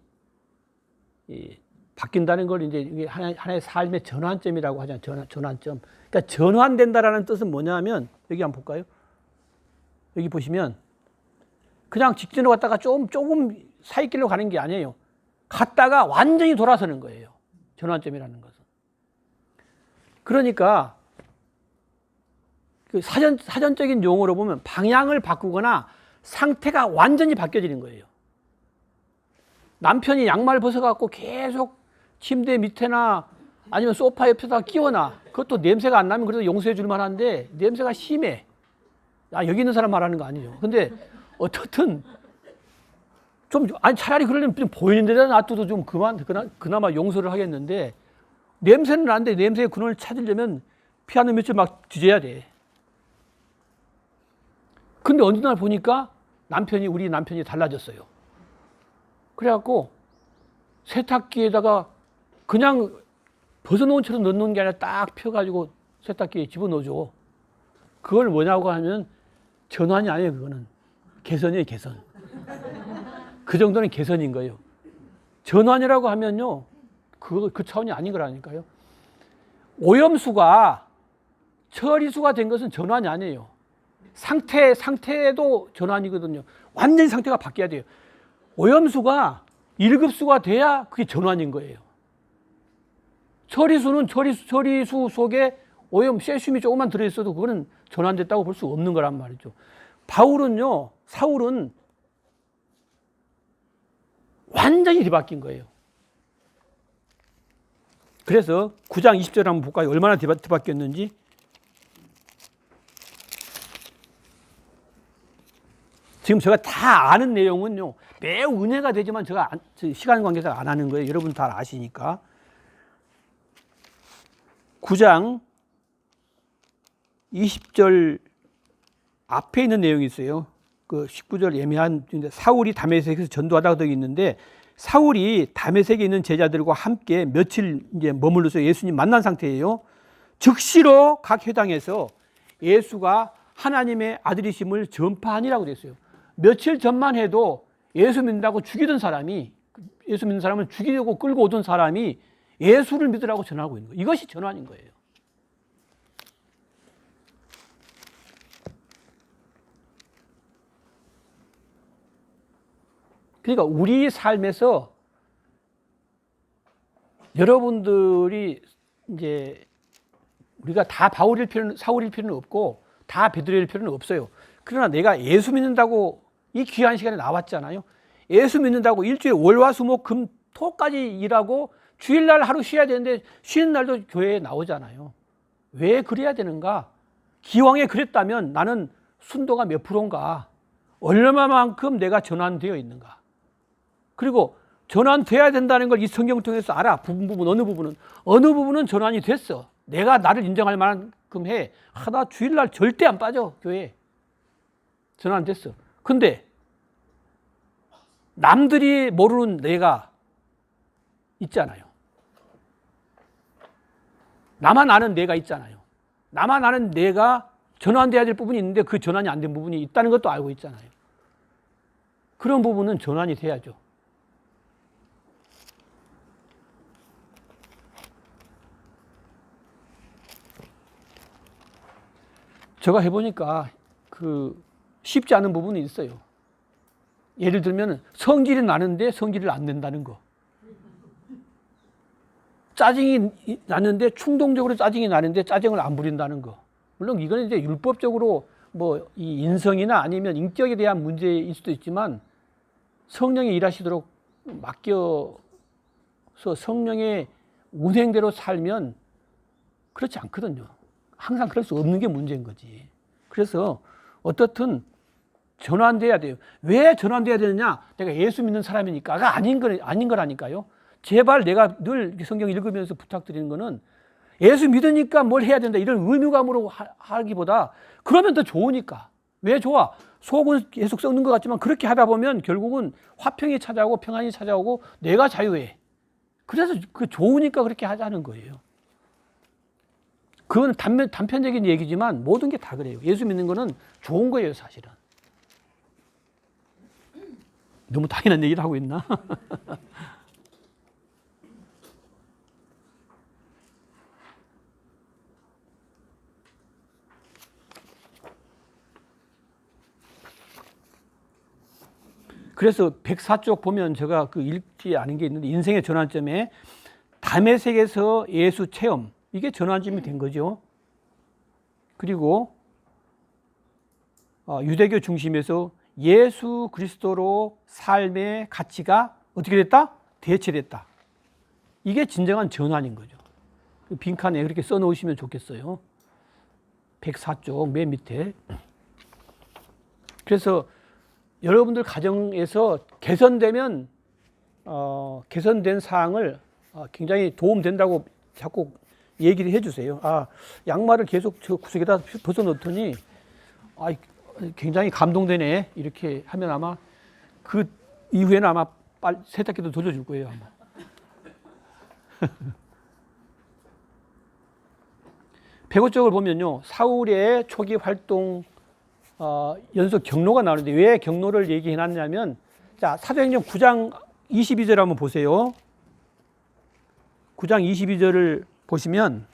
바뀐다는 걸 이제 하나의 삶의 전환점이라고 하잖아요. 전환점. 그러니까 전환된다라는 뜻은 뭐냐면 여기 한번 볼까요? 여기 보시면 그냥 직진으로 갔다가 조금 사이길로 가는 게 아니에요. 갔다가 완전히 돌아서는 거예요. 전환점이라는 것은. 그러니까 그 사전적인 용어로 보면 방향을 바꾸거나 상태가 완전히 바뀌어지는 거예요. 남편이 양말 벗어갖고 계속 침대 밑에나 아니면 소파 옆에다 끼워놔. 그것도 냄새가 안 나면 그래도 용서해 줄 만한데 냄새가 심해. 여기 있는 사람 말하는 거 아니죠. 근데 어떻든 차라리 그러려면 좀 보이는 데다 놔둬도 좀 그나마 용서를 하겠는데 냄새는 나는데 냄새의 근원을 찾으려면 피아노 밑을 막 뒤져야 돼. 근데 어느 날 보니까 우리 남편이 달라졌어요. 그래갖고 세탁기에다가 그냥 벗어놓은 채로 넣는 게 아니라 딱 펴가지고 세탁기에 집어넣어줘. 그걸 뭐냐고 하면 전환이 아니에요. 그거는 개선이에요. 개선. 그 정도는 개선인 거예요. 전환이라고 하면요 그 차원이 아닌 거라니까요. 오염수가 처리수가 된 것은 전환이 아니에요. 상태도 전환이거든요. 완전히 상태가 바뀌어야 돼요. 오염수가 1급수가 돼야 그게 전환인 거예요. 처리수는 처리수 속에 오염, 세슘이 조금만 들어있어도 그거는 전환됐다고 볼 수 없는 거란 말이죠. 사울은 완전히 뒤바뀐 거예요. 그래서 9장 20절 한번 볼까요? 얼마나 뒤바뀌었는지. 지금 제가 다 아는 내용은요, 매우 은혜가 되지만 제가 시간 관계상 안 하는 거예요. 여러분 다 아시니까. 9장 20절 앞에 있는 내용이 있어요. 그 19절 애매한, 사울이 다메섹에서 전도하다가 되어 있는데, 사울이 다메섹에 있는 제자들과 함께 며칠 이제 머물러서 예수님 만난 상태예요. 즉시로 각 회당에서 예수가 하나님의 아들이심을 전파하니라고 되어 있어요. 며칠 전만 해도 예수 믿는다고 죽이던 사람이, 예수 믿는 사람을 죽이려고 끌고 오던 사람이 예수를 믿으라고 전하고 있는 거예요. 이것이 전환인 거예요. 그러니까 우리 삶에서 여러분들이 이제 우리가 다 사울일 필요는 없고 다 베드로일 필요는 없어요. 그러나 내가 예수 믿는다고 이 귀한 시간에 나왔잖아요. 예수 믿는다고 일주일에 월화수목금토까지 일하고 주일날 하루 쉬어야 되는데 쉬는 날도 교회에 나오잖아요. 왜 그래야 되는가? 기왕에 그랬다면 나는 순도가 몇 프로인가? 얼마만큼 내가 전환되어 있는가? 그리고 전환돼야 된다는 걸 이 성경을 통해서 알아. 어느 부분은 전환이 됐어. 내가 나를 인정할 만큼 해. 나 주일날 절대 안 빠져, 교회에. 전환됐어. 근데 남들이 모르는 내가 있잖아요. 나만 아는 내가 있잖아요. 나만 아는 내가 전환돼야 될 부분이 있는데 그 전환이 안 된 부분이 있다는 것도 알고 있잖아요. 그런 부분은 전환이 돼야죠. 제가 해보니까 쉽지 않은 부분이 있어요. 예를 들면 성질이 나는데 성질을 안 낸다는 거. 짜증이 나는데 충동적으로 짜증이 나는데 짜증을 안 부린다는 거. 물론 이거는 이제 율법적으로 이 인성이나 아니면 인격에 대한 문제일 수도 있지만 성령이 일하시도록 맡겨서 성령의 운행대로 살면 그렇지 않거든요. 항상 그럴 수 없는 게 문제인 거지. 그래서 어떻든 전환돼야 돼요. 왜 전환돼야 되느냐? 내가 예수 믿는 사람이니까가 아닌 거라니까요. 제발 내가 늘 성경 읽으면서 부탁드리는 거는 예수 믿으니까 뭘 해야 된다 이런 의무감으로 하기보다 그러면 더 좋으니까. 왜 좋아? 속은 계속 썩는 것 같지만 그렇게 하다 보면 결국은 화평이 찾아오고 평안이 찾아오고 내가 자유해. 그래서 그 좋으니까 그렇게 하자는 거예요. 그건 단편적인 얘기지만 모든 게 다 그래요. 예수 믿는 거는 좋은 거예요, 사실은. 너무 당연한 얘기를 하고 있나? 그래서 104쪽 보면 제가 그 읽지 않은 게 있는데 인생의 전환점에 담에색에서 예수 체험 이게 전환점이 된 거죠. 그리고 유대교 중심에서 예수 그리스도로 삶의 가치가 어떻게 됐다? 대체됐다. 이게 진정한 전환인 거죠. 빈칸에 그렇게 써놓으시면 좋겠어요. 104쪽 맨 밑에. 그래서 여러분들 가정에서 개선되면 개선된 사항을 굉장히 도움된다고 자꾸 얘기를 해주세요. 양말을 계속 저 구석에다 벗어놓더니 굉장히 감동되네 이렇게 하면 아마 그 이후에는 아마 세탁기도 돌려줄 거예요 아마. 105쪽을 보면요 사울의 초기 활동 연속 경로가 나오는데 왜 경로를 얘기해 놨냐면 자 사도행전 9장 22절 한번 보세요. 9장 22절을 보시면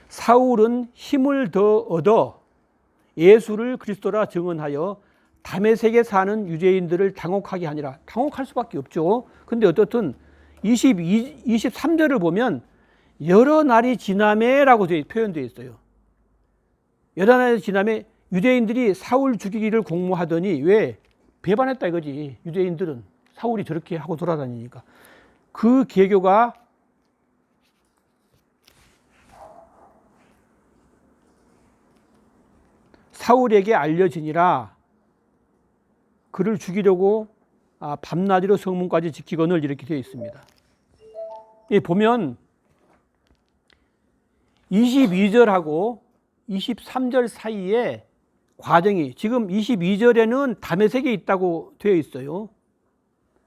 사울은 힘을 더 얻어 예수를 그리스도라 증언하여 다메섹에 사는 유대인들을 당혹하게 하니라. 당혹할 수밖에 없죠. 근데 어떻든 23절을 보면 여러 날이 지나매라고 표현되어 있어요. 여러 날이 지나매 유대인들이 사울 죽이기를 공모하더니 왜? 배반했다 이거지. 유대인들은 사울이 저렇게 하고 돌아다니니까. 그 계교가 사울에게 알려지니라. 그를 죽이려고 밤낮으로 성문까지 지키거늘 이렇게 되어 있습니다. 보면 22절하고 23절 사이에 과정이 지금 22절에는 다메섹에 있다고 되어 있어요.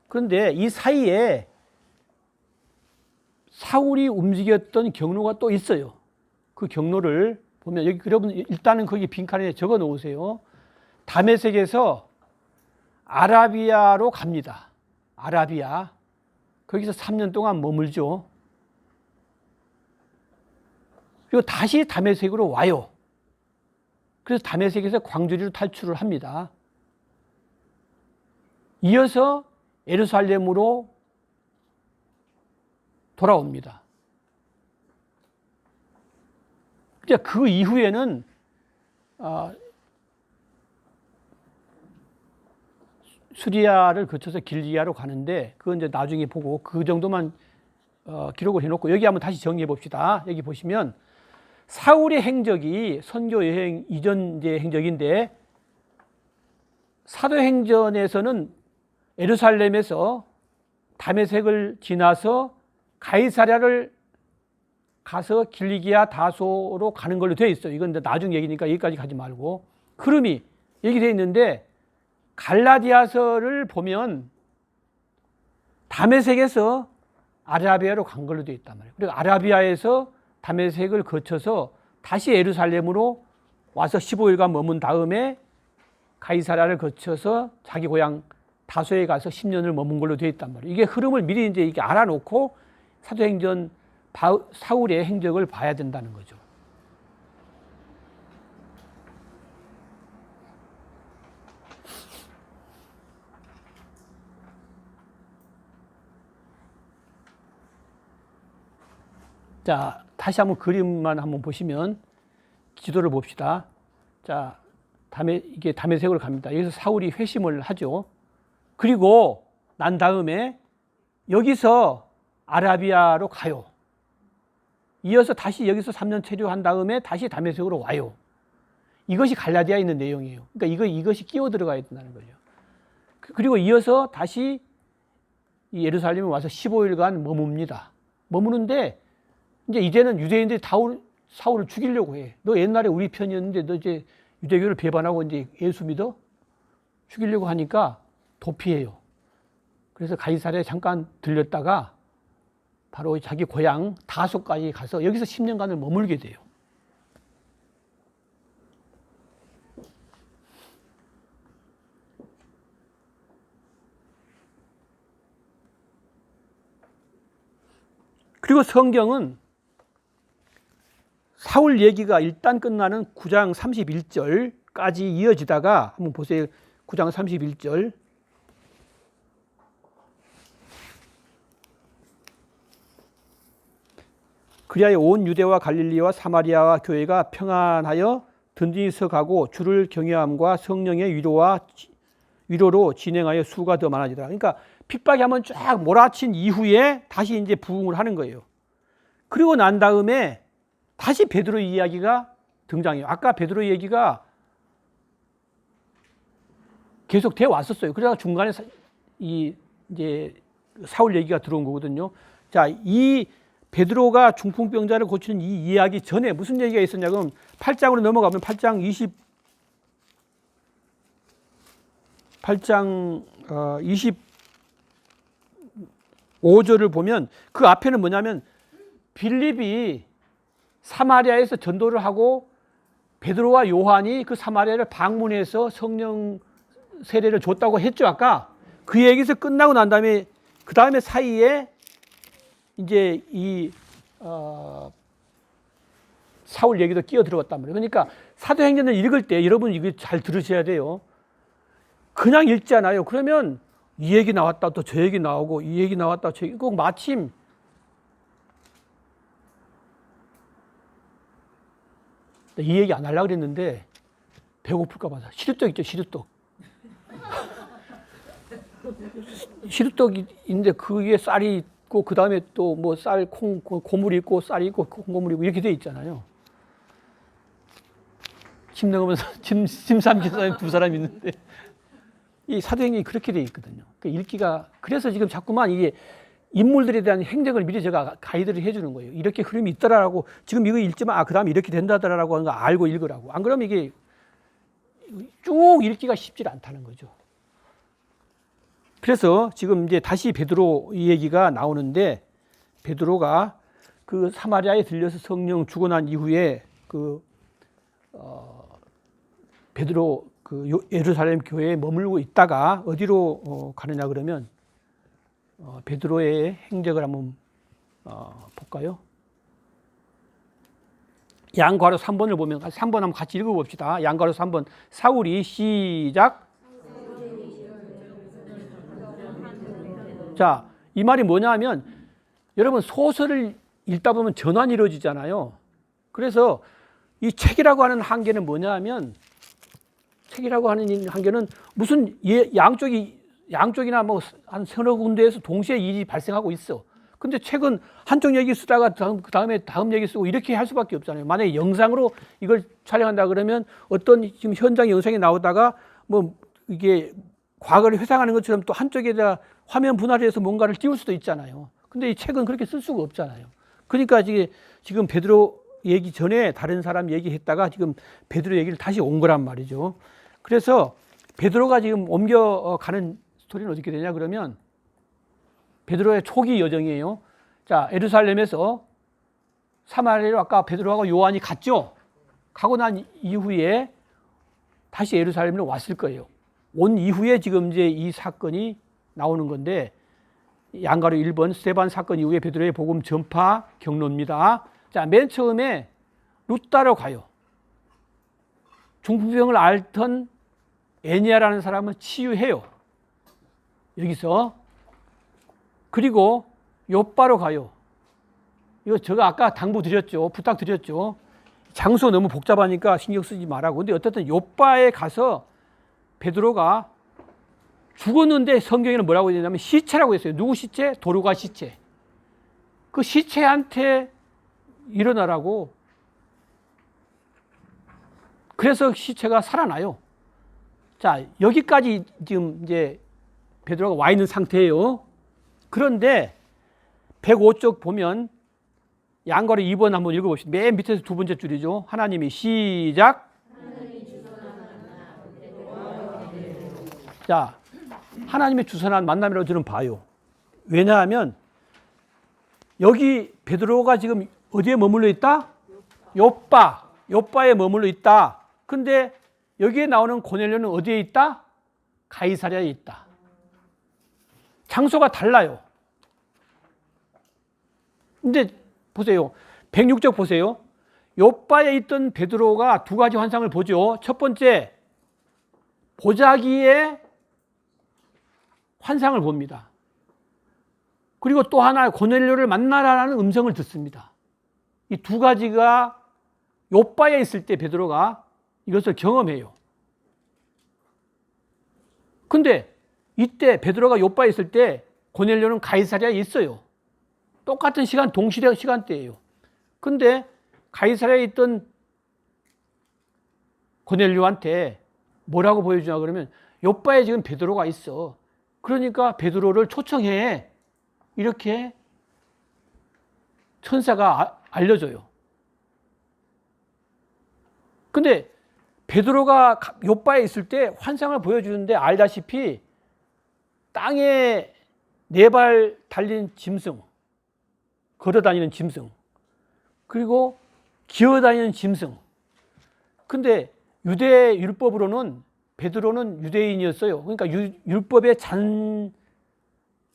그런데 이 사이에 사울이 움직였던 경로가 또 있어요. 그 경로를 보면 여기 여러분 일단은 거기 빈칸에 적어 놓으세요. 다메섹에서 아라비아로 갑니다. 아라비아. 거기서 3년 동안 머물죠. 그리고 다시 다메섹으로 와요. 그래서 다메섹에서 광주리로 탈출을 합니다. 이어서 예루살렘으로 돌아옵니다. 그 이후에는 수리아를 거쳐서 길리아로 가는데 그건 이제 나중에 보고 그 정도만 기록을 해놓고 여기 한번 다시 정리해 봅시다. 여기 보시면 사울의 행적이 선교 여행 이전의 행적인데 사도행전에서는 예루살렘에서 다메섹을 지나서 가이사랴를 가서 길리기아 다소로 가는 걸로 되어 있어요. 이건 나중 얘기니까 여기까지 가지 말고 흐름이 여기 되어 있는데 갈라디아서를 보면 다메섹에서 아라비아로 간 걸로 되어 있단 말이에요. 그리고 아라비아에서 다메섹을 거쳐서 다시 예루살렘으로 와서 15일간 머문 다음에 가이사랴를 거쳐서 자기 고향 다소에 가서 10년을 머문 걸로 되어 있단 말이에요. 이게 흐름을 미리 이제 이게 알아놓고 사도행전 사울의 행적을 봐야 된다는 거죠. 자, 다시 한번 그림만 한번 보시면 지도를 봅시다. 자, 이게 다메섹으로 갑니다. 여기서 사울이 회심을 하죠. 그리고 난 다음에 여기서 아라비아로 가요. 이어서 다시 여기서 3년 체류한 다음에 다시 다메섹으로 와요. 이것이 갈라디아에 있는 내용이에요. 그러니까 이것이 끼어 들어가야 된다는 거죠. 그리고 이어서 다시 이 예루살렘에 와서 15일간 머뭅니다. 머무는데 이제는 유대인들이 사울을 죽이려고 해. 너 옛날에 우리 편이었는데 너 이제 유대교를 배반하고 이제 예수 믿어? 죽이려고 하니까 도피해요. 그래서 가이사랴에 잠깐 들렸다가 바로 자기 고향 다소까지 가서 여기서 10년간을 머물게 돼요. 그리고 성경은 사울 얘기가 일단 끝나는 9장 31절까지 이어지다가 한번 보세요. 9장 31절. 그리하여 온 유대와 갈릴리와 사마리아와 교회가 평안하여 든든히 서가고 주를 경외함과 성령의 위로로 진행하여 수가 더 많아지더라. 그러니까 핍박이 한번 쫙 몰아친 이후에 다시 이제 부흥을 하는 거예요. 그리고 난 다음에 다시 베드로 이야기가 등장해요. 아까 베드로 얘기가 계속 되어 왔었어요. 그래서 중간에 이제 사울 얘기가 들어온 거거든요. 자, 이 베드로가 중풍병자를 고치는 이 이야기 전에 무슨 얘기가 있었냐면 8장으로 넘어가면 8장 25절을 보면 그 앞에는 뭐냐면 빌립이 사마리아에서 전도를 하고 베드로와 요한이 그 사마리아를 방문해서 성령 세례를 줬다고 했죠. 아까 그 얘기에서 끝나고 난 다음에 그 다음에 사이에 이제 사울 얘기도 끼어 들어갔단 말이에요. 그러니까 사도행전을 읽을 때 여러분 이거 잘 들으셔야 돼요. 그냥 읽지 않아요. 그러면 이 얘기 나왔다 또 저 얘기 나오고 이 얘기 나왔다 저 얘기 꼭 마침 이 얘기 안 하려고 그랬는데 배고플까 봐. 시루떡 있죠, 시루떡. 시루떡인데 그게 쌀이 있고 그 다음에 또 뭐 쌀, 콩, 고물이 있고 쌀이 있고 콩고물이 있고 이렇게 돼 있잖아요. 침 넣으면서 침 삼키는 사람이 두 사람 있는데 이 사도행전이 그렇게 돼 있거든요. 그러니까 읽기가 그래서 지금 자꾸만 이게 인물들에 대한 행적을 미리 제가 가이드를 해주는 거예요. 이렇게 흐름이 있더라라고 지금 이거 읽지만 그 다음에 이렇게 된다더라라고 하는 거 알고 읽으라고. 안 그러면 이게 쭉 읽기가 쉽지 않다는 거죠. 그래서 지금 이제 다시 베드로 이 얘기가 나오는데 베드로가 그 사마리아에 들려서 성령 주고 난 이후에 베드로 그 예루살렘 교회에 머물고 있다가 어디로 가느냐 그러면 베드로의 행적을 한번 볼까요? 양괄호 3번을 보면 3번 한번 같이 읽어봅시다. 양괄호 3번 사울이 시작. 자, 이 말이 뭐냐 하면 여러분 소설을 읽다 보면 전환이 이루어지잖아요. 그래서 이 책이라고 하는 한계는 뭐냐 하면 책이라고 하는 한계는 무슨 양쪽이나 뭐 한 서너 군데에서 동시에 일이 발생하고 있어. 근데 책은 한쪽 얘기 쓰다가 다음 얘기 쓰고 이렇게 할 수밖에 없잖아요. 만약에 영상으로 이걸 촬영한다 그러면 어떤 지금 현장 영상이 나오다가 뭐 이게 과거를 회상하는 것처럼 또 한쪽에다 화면 분할을 해서 뭔가를 띄울 수도 있잖아요. 근데 이 책은 그렇게 쓸 수가 없잖아요. 그러니까 지금 베드로 얘기 전에 다른 사람 얘기했다가 지금 베드로 얘기를 다시 온 거란 말이죠. 그래서 베드로가 지금 옮겨가는 스토리는 어떻게 되냐 그러면 베드로의 초기 여정이에요. 자, 예루살렘에서 사마리아로 아까 베드로하고 요한이 갔죠. 가고 난 이후에 다시 예루살렘으로 왔을 거예요. 온 이후에 지금 이제 이 사건이 나오는 건데 양가로 1번 스데반 사건 이후에 베드로의 복음 전파 경로입니다. 자, 맨 처음에 루다로 가요. 중풍병을 앓던 애니아라는 사람은 치유해요. 여기서. 그리고 요빠로 가요. 이거 제가 아까 당부드렸죠. 부탁드렸죠. 장소 너무 복잡하니까 신경 쓰지 말라고. 근데 어쨌든 요빠에 가서 베드로가 죽었는데 성경에는 뭐라고 되냐면 시체라고 했어요. 누구 시체? 도르가 시체. 그 시체한테 일어나라고. 그래서 시체가 살아나요. 자, 여기까지 지금 이제 베드로가 와 있는 상태예요. 그런데 105쪽 보면 양거리 2번 한번 읽어봅시다. 맨 밑에서 두 번째 줄이죠. 하나님이 시작. 자, 하나님의 주선한 만남이라고 저는 봐요. 왜냐하면 여기 베드로가 지금 어디에 머물러 있다? 요빠에 머물러 있다. 근데 여기에 나오는 고넬료는 어디에 있다? 가이사랴에 있다. 장소가 달라요. 근데 보세요. 106쪽 보세요. 요빠에 있던 베드로가 두 가지 환상을 보죠. 첫 번째, 보자기에 환상을 봅니다. 그리고 또 하나 고넬료를 만나라는 음성을 듣습니다. 이 두 가지가 요빠에 있을 때 베드로가 이것을 경험해요. 근데 이때 베드로가 요빠에 있을 때 고넬료는 가이사랴에 있어요. 똑같은 시간, 시간대예요. 근데 가이사랴에 있던 고넬료한테 뭐라고 보여주냐 그러면 요빠에 지금 베드로가 있어. 그러니까 베드로를 초청해. 이렇게 천사가 알려줘요. 근데 베드로가 요빠에 있을 때 환상을 보여주는데 알다시피 땅에 네 발 달린 짐승, 걸어다니는 짐승, 그리고 기어다니는 짐승. 근데 유대 율법으로는 베드로는 유대인이었어요. 그러니까 율법의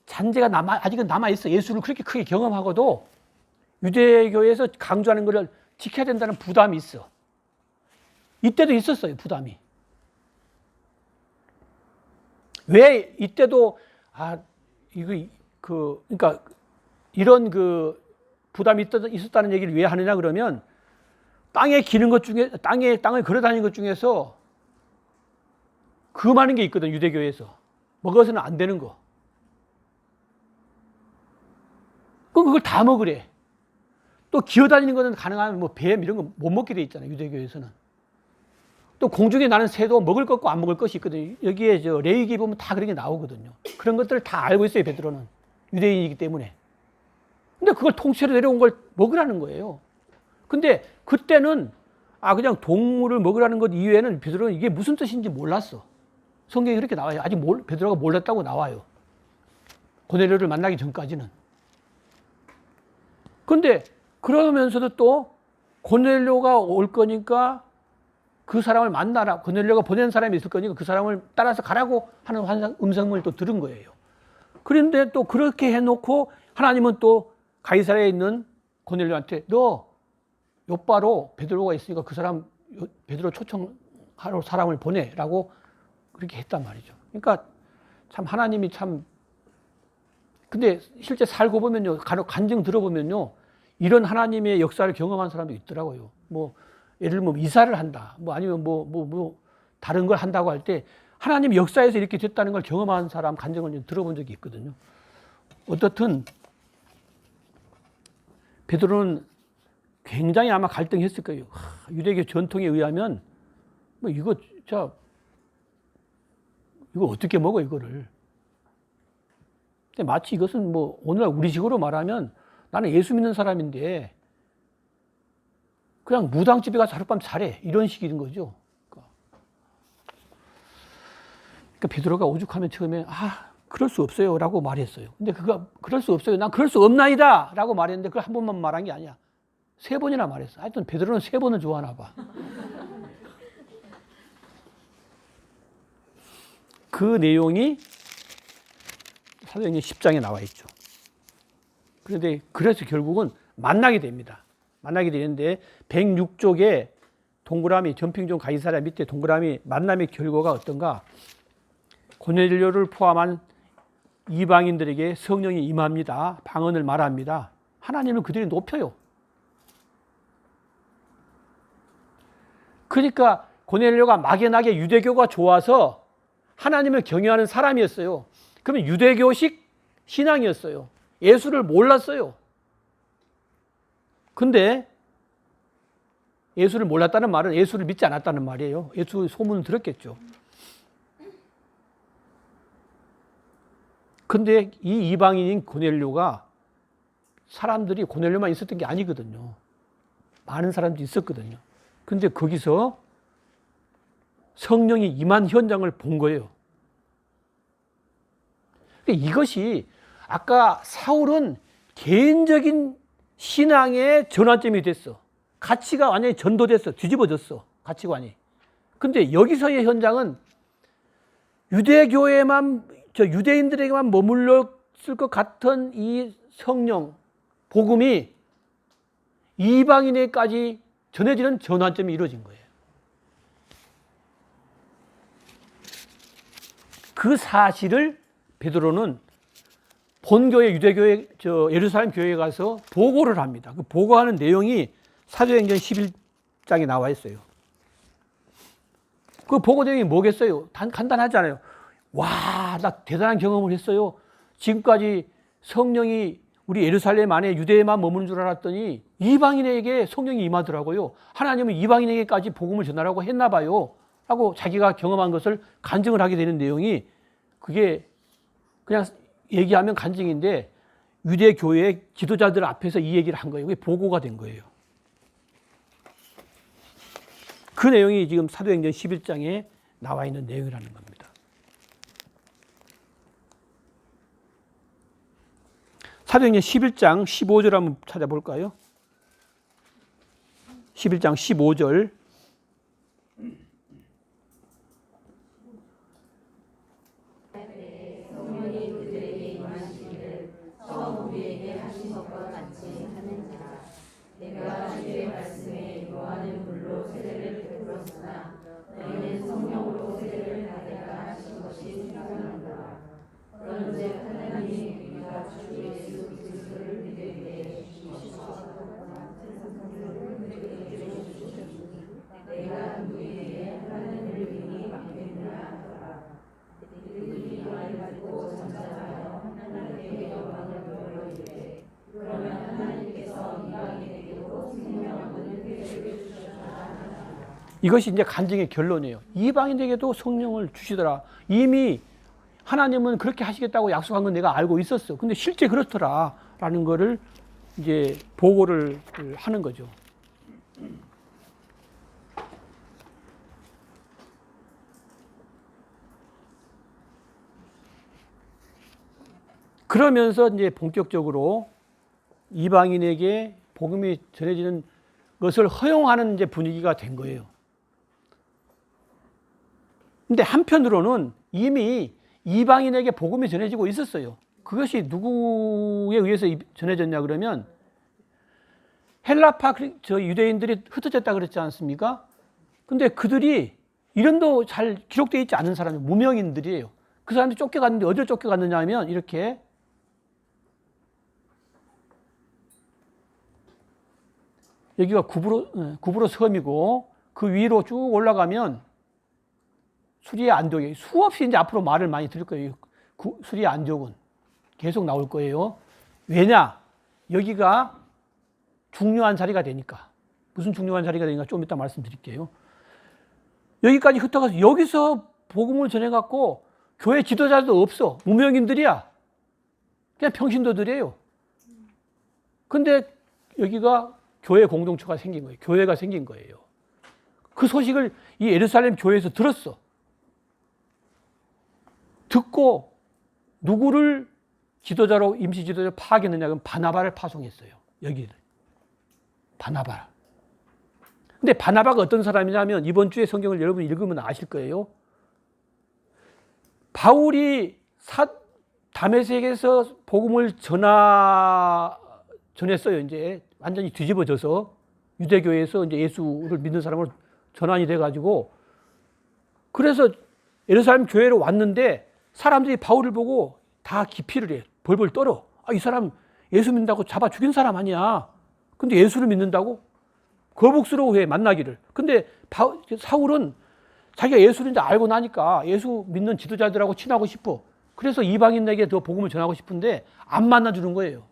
잔재가 아직은 남아있어. 예수를 그렇게 크게 경험하고도 유대교에서 강조하는 것을 지켜야 된다는 부담이 있어. 이때도 있었어요, 부담이. 왜 이때도, 그러니까 이런 부담이 있었다는 얘기를 왜 하느냐 그러면 땅에 기는 것 중에, 땅을 걸어 다니는 것 중에서 금하는 게 있거든, 유대교에서. 먹어서는 안 되는 거. 그럼 그걸 다 먹으래. 또 기어다니는 거는 가능하면 뭐 뱀 이런 거 못 먹게 돼 있잖아요, 유대교에서는. 또 공중에 나는 새도 먹을 것과 안 먹을 것이 있거든요. 여기에 레위기 보면 다 그런 게 나오거든요. 그런 것들을 다 알고 있어요, 베드로는. 유대인이기 때문에. 근데 그걸 통째로 내려온 걸 먹으라는 거예요. 근데 그때는 그냥 동물을 먹으라는 것 이외에는 베드로는 이게 무슨 뜻인지 몰랐어. 성경에 그렇게 나와요. 아직 베드로가 몰랐다고 나와요. 고넬료를 만나기 전까지는. 근데 그러면서도 또 고넬료가 올 거니까 그 사람을 만나라. 고넬료가 보낸 사람이 있을 거니까 그 사람을 따라서 가라고 하는 음성을 또 들은 거예요. 그런데 또 그렇게 해놓고 하나님은 또 가이사랴에 있는 고넬료한테 너 요빠로 베드로가 있으니까 그 사람 베드로 초청하러 사람을 보내라고 그렇게 했단 말이죠. 그러니까 참 하나님이 참, 근데 실제 살고 보면요, 간증 들어보면요, 이런 하나님의 역사를 경험한 사람도 있더라고요. 뭐 예를 들면 이사를 한다, 뭐 아니면 뭐 다른 걸 한다고 할 때 하나님 역사에서 이렇게 됐다는 걸 경험한 사람 간증을 들어본 적이 있거든요. 어떻든 베드로는 굉장히 아마 갈등했을 거예요. 유대교 전통에 의하면 뭐 이거 어떻게 먹어 이거를. 근데 마치 이것은 뭐 오늘날 우리식으로 말하면 나는 예수 믿는 사람인데 그냥 무당집에 가서 하룻밤 자래 이런 식인 거죠. 그러니까 베드로가 오죽하면 처음에 그럴 수 없어요 라고 말했어요. 근데 그럴 수 없어요. 난 그럴 수 없나이다 라고 말했는데 그걸 한 번만 말한 게 아니야. 3번이나 말했어. 하여튼 베드로는 3번을 좋아하나 봐. 그 내용이 사도행전 10장에 나와 있죠. 그래서 결국은 만나게 됩니다. 만나게 되는데 106쪽에 동그라미, 점핑종 가이사랴 밑에 동그라미 만남의 결과가 어떤가? 고넬료를 포함한 이방인들에게 성령이 임합니다. 방언을 말합니다. 하나님을 그들이 높여요. 그러니까 고넬료가 막연하게 유대교가 좋아서 하나님을 경외하는 사람이었어요. 그러면 유대교식 신앙이었어요. 예수를 몰랐어요. 근데 예수를 몰랐다는 말은 예수를 믿지 않았다는 말이에요. 예수 소문을 들었겠죠. 근데 이 이방인인 고넬료가 사람들이 고넬료만 있었던 게 아니거든요. 많은 사람들이 있었거든요. 근데 거기서 성령이 임한 현장을 본 거예요. 이것이 아까 사울은 개인적인 신앙의 전환점이 됐어. 가치가 완전히 전도됐어. 뒤집어졌어. 가치관이. 근데 여기서의 현장은 유대인들에게만 머물렀을 것 같은 이 성령, 복음이 이방인에게까지 전해지는 전환점이 이루어진 거예요. 그 사실을 베드로는 본교회 유대교회 예루살렘 교회에 가서 보고를 합니다. 그 보고하는 내용이 사도행전 11장에 나와 있어요. 그 보고 내용이 뭐겠어요? 간단하잖아요. 와, 나 대단한 경험을 했어요. 지금까지 성령이 우리 예루살렘 안에 유대에만 머무는 줄 알았더니 이방인에게 성령이 임하더라고요. 하나님은 이방인에게까지 복음을 전하라고 했나 봐요. 하고 자기가 경험한 것을 간증을 하게 되는 내용이, 그게 그냥 얘기하면 간증인데 유대 교회의 지도자들 앞에서 이 얘기를 한 거예요. 그게 보고가 된 거예요. 그 내용이 지금 사도행전 11장에 나와 있는 내용이라는 겁니다. 사도행전 11장 15절 한번 찾아볼까요? 11장 15절. 이것이 이제 간증의 결론이에요. 이방인에게도 성령을 주시더라. 이미 하나님은 그렇게 하시겠다고 약속한 건 내가 알고 있었어. 근데 실제 그렇더라. 라는 거를 이제 보고를 하는 거죠. 그러면서 이제 본격적으로 이방인에게 복음이 전해지는 것을 허용하는 이제 분위기가 된 거예요. 근데 한편으로는 이미 이방인에게 복음이 전해지고 있었어요. 그것이 누구에 의해서 전해졌냐 그러면 헬라파 유대인들이 흩어졌다 그랬지 않습니까? 근데 그들이 이름도 잘 기록되어 있지 않은 사람이 무명인들이에요. 그 사람들이 쫓겨갔는데 어디로 쫓겨갔느냐 하면 이렇게 여기가 구브로 섬이고 그 위로 쭉 올라가면 수리아 안디옥이 수없이 이제 앞으로 말을 많이 들을 거예요. 수리아 안디옥은 계속 나올 거예요. 왜냐? 여기가 중요한 자리가 되니까. 무슨 중요한 자리가 되니까 좀 이따 말씀드릴게요. 여기까지 흩어가서 여기서 복음을 전해갖고 교회 지도자도 없어. 무명인들이야. 그냥 평신도들이에요. 근데 여기가 교회 공동체가 생긴 거예요. 교회가 생긴 거예요. 그 소식을 이 예루살렘 교회에서 들었어. 듣고 누구를 지도자로 임시 지도자로 파악했느냐 그러면 바나바를 파송했어요. 여기를. 바나바. 근데 바나바가 어떤 사람이냐면 이번 주에 성경을 여러분 읽으면 아실 거예요. 바울이 다메섹에서 복음을 전했어요. 이제 완전히 뒤집어져서 유대교회에서 이제 예수를 믿는 사람으로 전환이 돼가지고 그래서 예루살렘 교회로 왔는데 사람들이 바울을 보고 다 기피를 해. 벌벌 떨어. 아, 이 사람 예수 믿는다고 잡아 죽인 사람 아니야. 근데 예수를 믿는다고? 거북스러워해, 만나기를. 근데 사울은 자기가 예수를 알고 나니까 예수 믿는 지도자들하고 친하고 싶어. 그래서 이방인에게 더 복음을 전하고 싶은데 안 만나주는 거예요.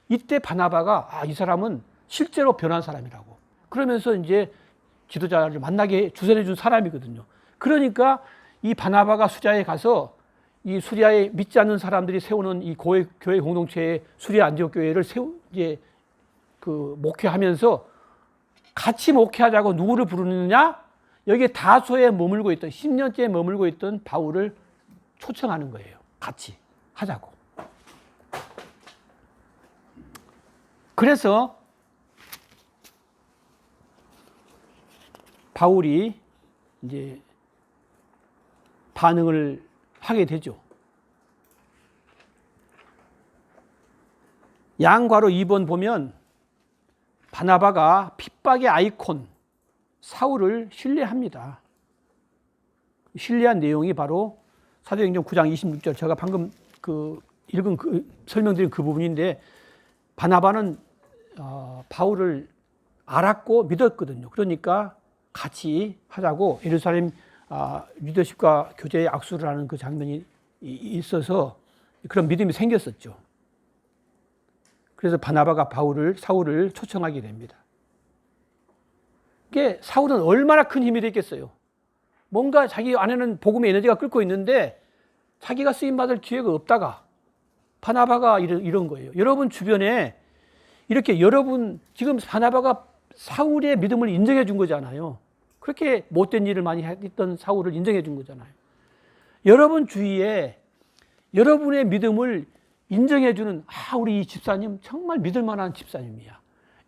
이때 바나바가 이 사람은 실제로 변한 사람이라고. 그러면서 이제 지도자를 만나게 주선해 준 사람이거든요. 그러니까 이 바나바가 수리아에 가서 이 수리아에 믿지 않는 사람들이 세우는 이 교회 공동체의 수리아 안디옥 교회를 이제 목회하면서 같이 목회하자고 누구를 부르느냐? 여기에 다소에 머물고 있던 10년째 머물고 있던 바울을 초청하는 거예요. 같이 하자고. 그래서 바울이 이제 반응을 하게 되죠. 양괄호 2번 보면 바나바가 핍박의 아이콘 사울을 신뢰합니다. 신뢰한 내용이 바로 사도행전 9장 26절 제가 방금 읽은 설명드린 그 부분인데 바나바는 바울을 알았고 믿었거든요. 그러니까 같이 하자고 예루살렘 리더십과 교제의 악수를 하는 그 장면이 있어서 그런 믿음이 생겼었죠. 그래서 바나바가 사울을 초청하게 됩니다. 이게 사울은 얼마나 큰 힘이 됐겠어요. 뭔가 자기 안에는 복음의 에너지가 끓고 있는데 자기가 쓰임받을 기회가 없다가 바나바가 이런 거예요. 여러분 주변에 이렇게 지금 바나바가 사울의 믿음을 인정해 준 거잖아요. 그렇게 못된 일을 많이 했던 사울을 인정해 준 거잖아요. 여러분 주위에 여러분의 믿음을 인정해 주는 우리 이 집사님 정말 믿을 만한 집사님이야.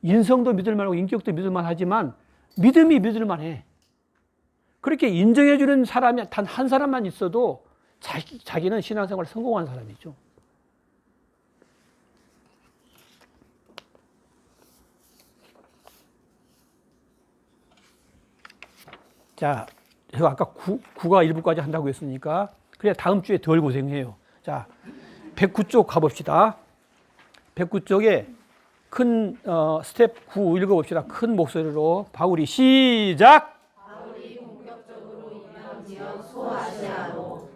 인성도 믿을 만하고 인격도 믿을 만하지만 믿음이 믿을 만해. 그렇게 인정해 주는 사람이 단 한 사람만 있어도 자기는 신앙생활 성공한 사람이죠. 자, 제가 아까 9가 1부까지 한다고 했으니까 그래 다음 주에 덜 고생해요. 자, 109쪽 가봅시다. 109쪽에 큰 스텝 9 읽어봅시다. 큰 목소리로 바울이 시작. 바울이 본격적으로 이방 지역 소아시아로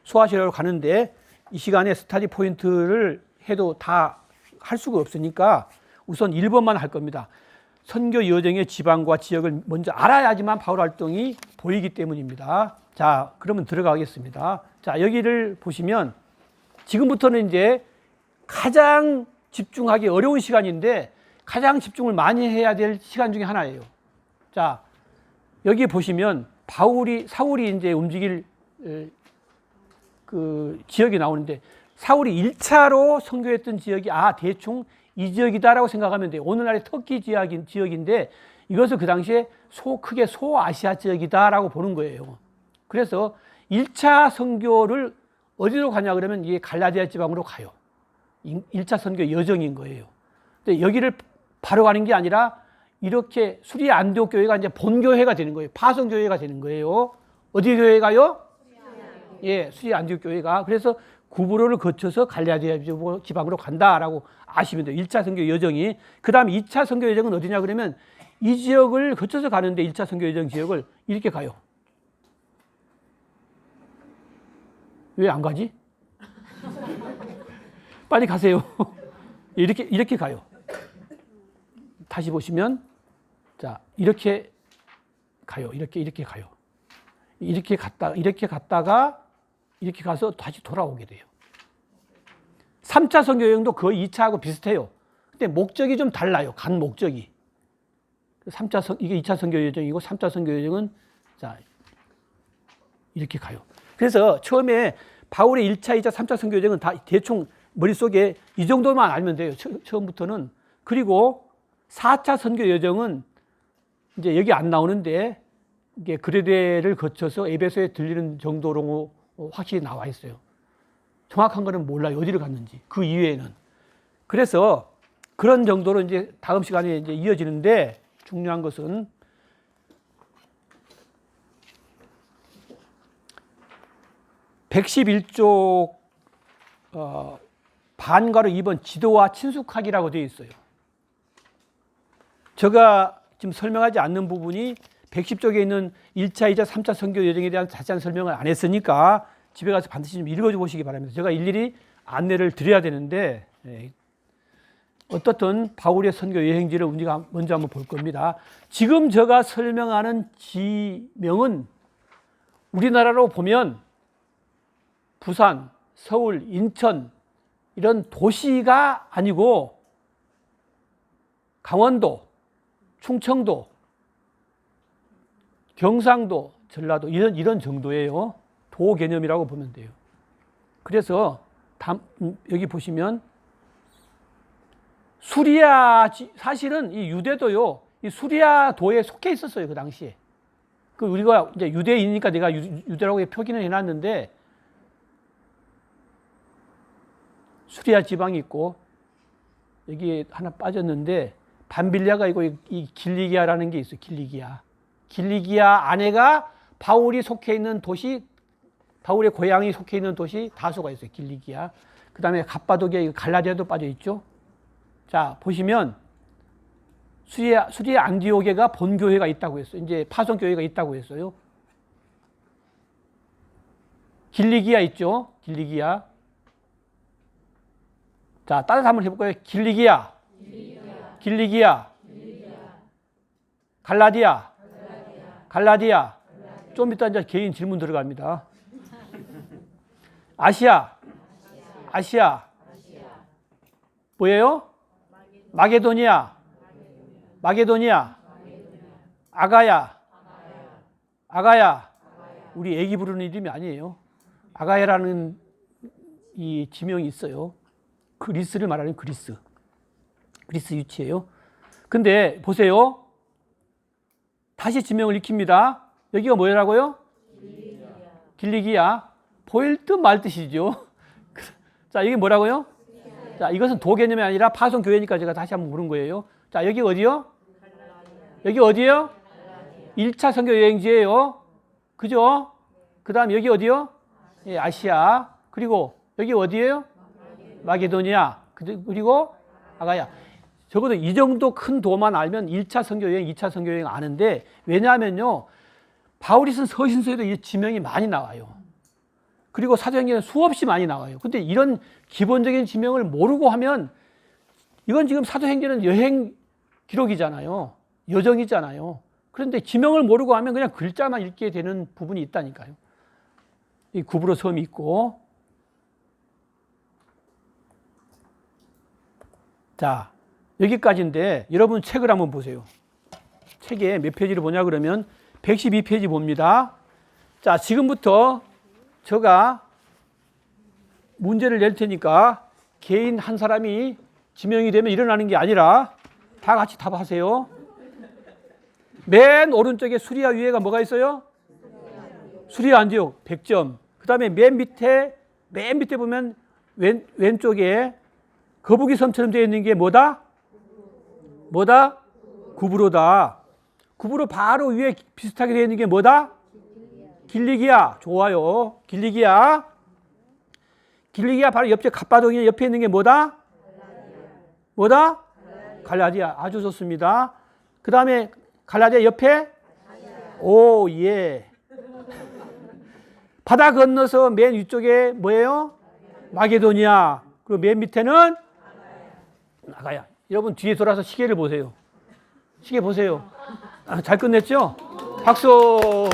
소아시아로 가는데 이 시간에 스터디 포인트를 해도 다 할 수가 없으니까 우선 1번만 할 겁니다. 선교 여정의 지방과 지역을 먼저 알아야지만 바울 활동이 보이기 때문입니다. 자, 그러면 들어가겠습니다. 자, 여기를 보시면 지금부터는 이제 가장 집중하기 어려운 시간인데 가장 집중을 많이 해야 될 시간 중에 하나예요. 자, 여기 보시면 사울이 이제 움직일 그 지역이 나오는데 사울이 1차로 선교했던 지역이 대충 이 지역이다라고 생각하면 돼요. 오늘날의 터키 지역인데 이것을 그 당시에 크게 소아시아 지역이다라고 보는 거예요. 그래서 1차 선교를 어디로 가냐 그러면 이게 갈라디아 지방으로 가요. 1차 선교 여정인 거예요. 근데 여기를 바로 가는 게 아니라 이렇게 수리아 안디옥 교회가 이제 본교회가 되는 거예요. 파송교회가 되는 거예요. 어디 교회가요? 수리아 안디옥 교회가. 그래서 구브로를 거쳐서 갈라디아 지방으로 간다라고 아시면 돼요. 1차 선교 여정이. 그 다음 2차 선교 여정은 어디냐 그러면 이 지역을 거쳐서 가는데 1차 선교 여정 지역을 이렇게 가요. 왜 안 가지? 빨리 가세요. 이렇게 가요. 다시 보시면 자, 이렇게 가요. 이렇게 가요. 이렇게 갔다가 이렇게 가서 다시 돌아오게 돼요. 3차 선교 여행도 거의 2차하고 비슷해요. 근데 목적이 좀 달라요. 간 목적이. 이게 2차 선교 여정이고 3차 선교 여정은 자, 이렇게 가요. 그래서 처음에 바울의 1차, 2차, 3차 선교 여정은 다 대충 머릿속에 이 정도만 알면 돼요. 처음부터는. 그리고 4차 선교 여정은 이제 여기 안 나오는데 이게 그레데를 거쳐서 에베소에 들리는 정도로 확실히 나와 있어요. 정확한 거는 몰라요. 어디를 갔는지. 그 이외에는. 그래서 그런 정도로 이제 다음 시간에 이제 이어지는데 중요한 것은 111쪽 반가로 2번 지도와 친숙하기라고 되어 있어요. 제가 지금 설명하지 않는 부분이 110쪽에 있는 1차, 2차, 3차 선교 여정에 대한 자세한 설명을 안 했으니까 집에 가서 반드시 좀 읽어 보시기 바랍니다. 제가 일일이 안내를 드려야 되는데 어떻든 바울의 선교 여행지를 우리가 먼저 한번 볼 겁니다. 지금 제가 설명하는 지명은 우리나라로 보면 부산, 서울, 인천 이런 도시가 아니고 강원도, 충청도, 경상도, 전라도 이런 정도예요. 도 개념이라고 보면 돼요. 그래서 여기 보시면 수리아, 사실은 이 유대도요, 이 수리아 도에 속해 있었어요, 그 당시에. 그 우리가 이제 유대인이니까 내가 유대라고 표기는 해놨는데, 수리아 지방이 있고, 여기 하나 빠졌는데, 밤빌리아가 있고, 이 길리기아라는 게 있어요, 길리기아. 길리기아 안에가 바울이 속해 있는 도시, 바울의 고향이 속해 있는 도시 다소가 있어요, 길리기아. 그 다음에 갑바도기아, 갈라디아도 빠져 있죠. 자, 보시면 수리아 안디오게가 본교회가 있다고 했어요. 이제 파송교회가 있다고 했어요. 길리기아 있죠? 길리기아. 자, 따라서 한번 해볼까요? 길리기아. 갈라디아. 좀 이따 이제 개인 질문 들어갑니다. 아시아. 뭐예요? 마게도니아. 아가야. 우리 애기 부르는 이름이 아니에요. 아가야라는 이 지명이 있어요. 그리스를 말하는 그리스 유치예요. 근데 보세요. 다시 지명을 익힙니다. 여기가 뭐라고요? 길리기아. 보일 듯 말 듯이죠. 자, 이게 뭐라고요? 자, 이것은 도 개념이 아니라 파송교회니까 제가 다시 한번 물은 거예요. 자, 여기 어디요? 여기 어디요? 1차 선교 여행지예요. 그죠? 그 다음 여기 어디요? 예, 아시아. 그리고 여기 어디예요? 마게도니아. 그리고 아가야. 적어도 이 정도 큰 도만 알면 1차 선교 여행, 2차 선교 여행 아는데, 왜냐하면요, 바울이 쓴 서신서에도 이 지명이 많이 나와요. 그리고 사도행전에 수없이 많이 나와요. 근데 이런 기본적인 지명을 모르고 하면, 이건 지금 사도행전은 여행 기록이잖아요. 여정이잖아요. 그런데 지명을 모르고 하면 그냥 글자만 읽게 되는 부분이 있다니까요. 이 구브로 섬이 있고. 자, 여기까지인데 여러분 책을 한번 보세요. 책에 몇 페이지를 보냐 그러면 112페이지 봅니다. 자, 지금부터 제가 문제를 낼 테니까 개인 한 사람이 지명이 되면 일어나는 게 아니라 다 같이 답하세요. 맨 오른쪽에 수리아 위에가 뭐가 있어요? 수리아 안디옥 100점. 그 다음에 맨 밑에 보면 왼쪽에 거북이 섬처럼 되어 있는 게 뭐다? 구브로다. 구브로 바로 위에 비슷하게 되어 있는 게 뭐다? 길리기아. 좋아요. 길리기아 바로 옆에 갑바도기아 옆에 있는 게 뭐다? 갈라디아. 아주 좋습니다. 그 다음에 갈라디아 옆에? 오, 예. 바다 건너서 맨 위쪽에 뭐예요? 마게도니아. 그리고 맨 밑에는? 아가야. 여러분 뒤에 돌아서 시계를 보세요. 시계 보세요. 아, 잘 끝냈죠? 박수.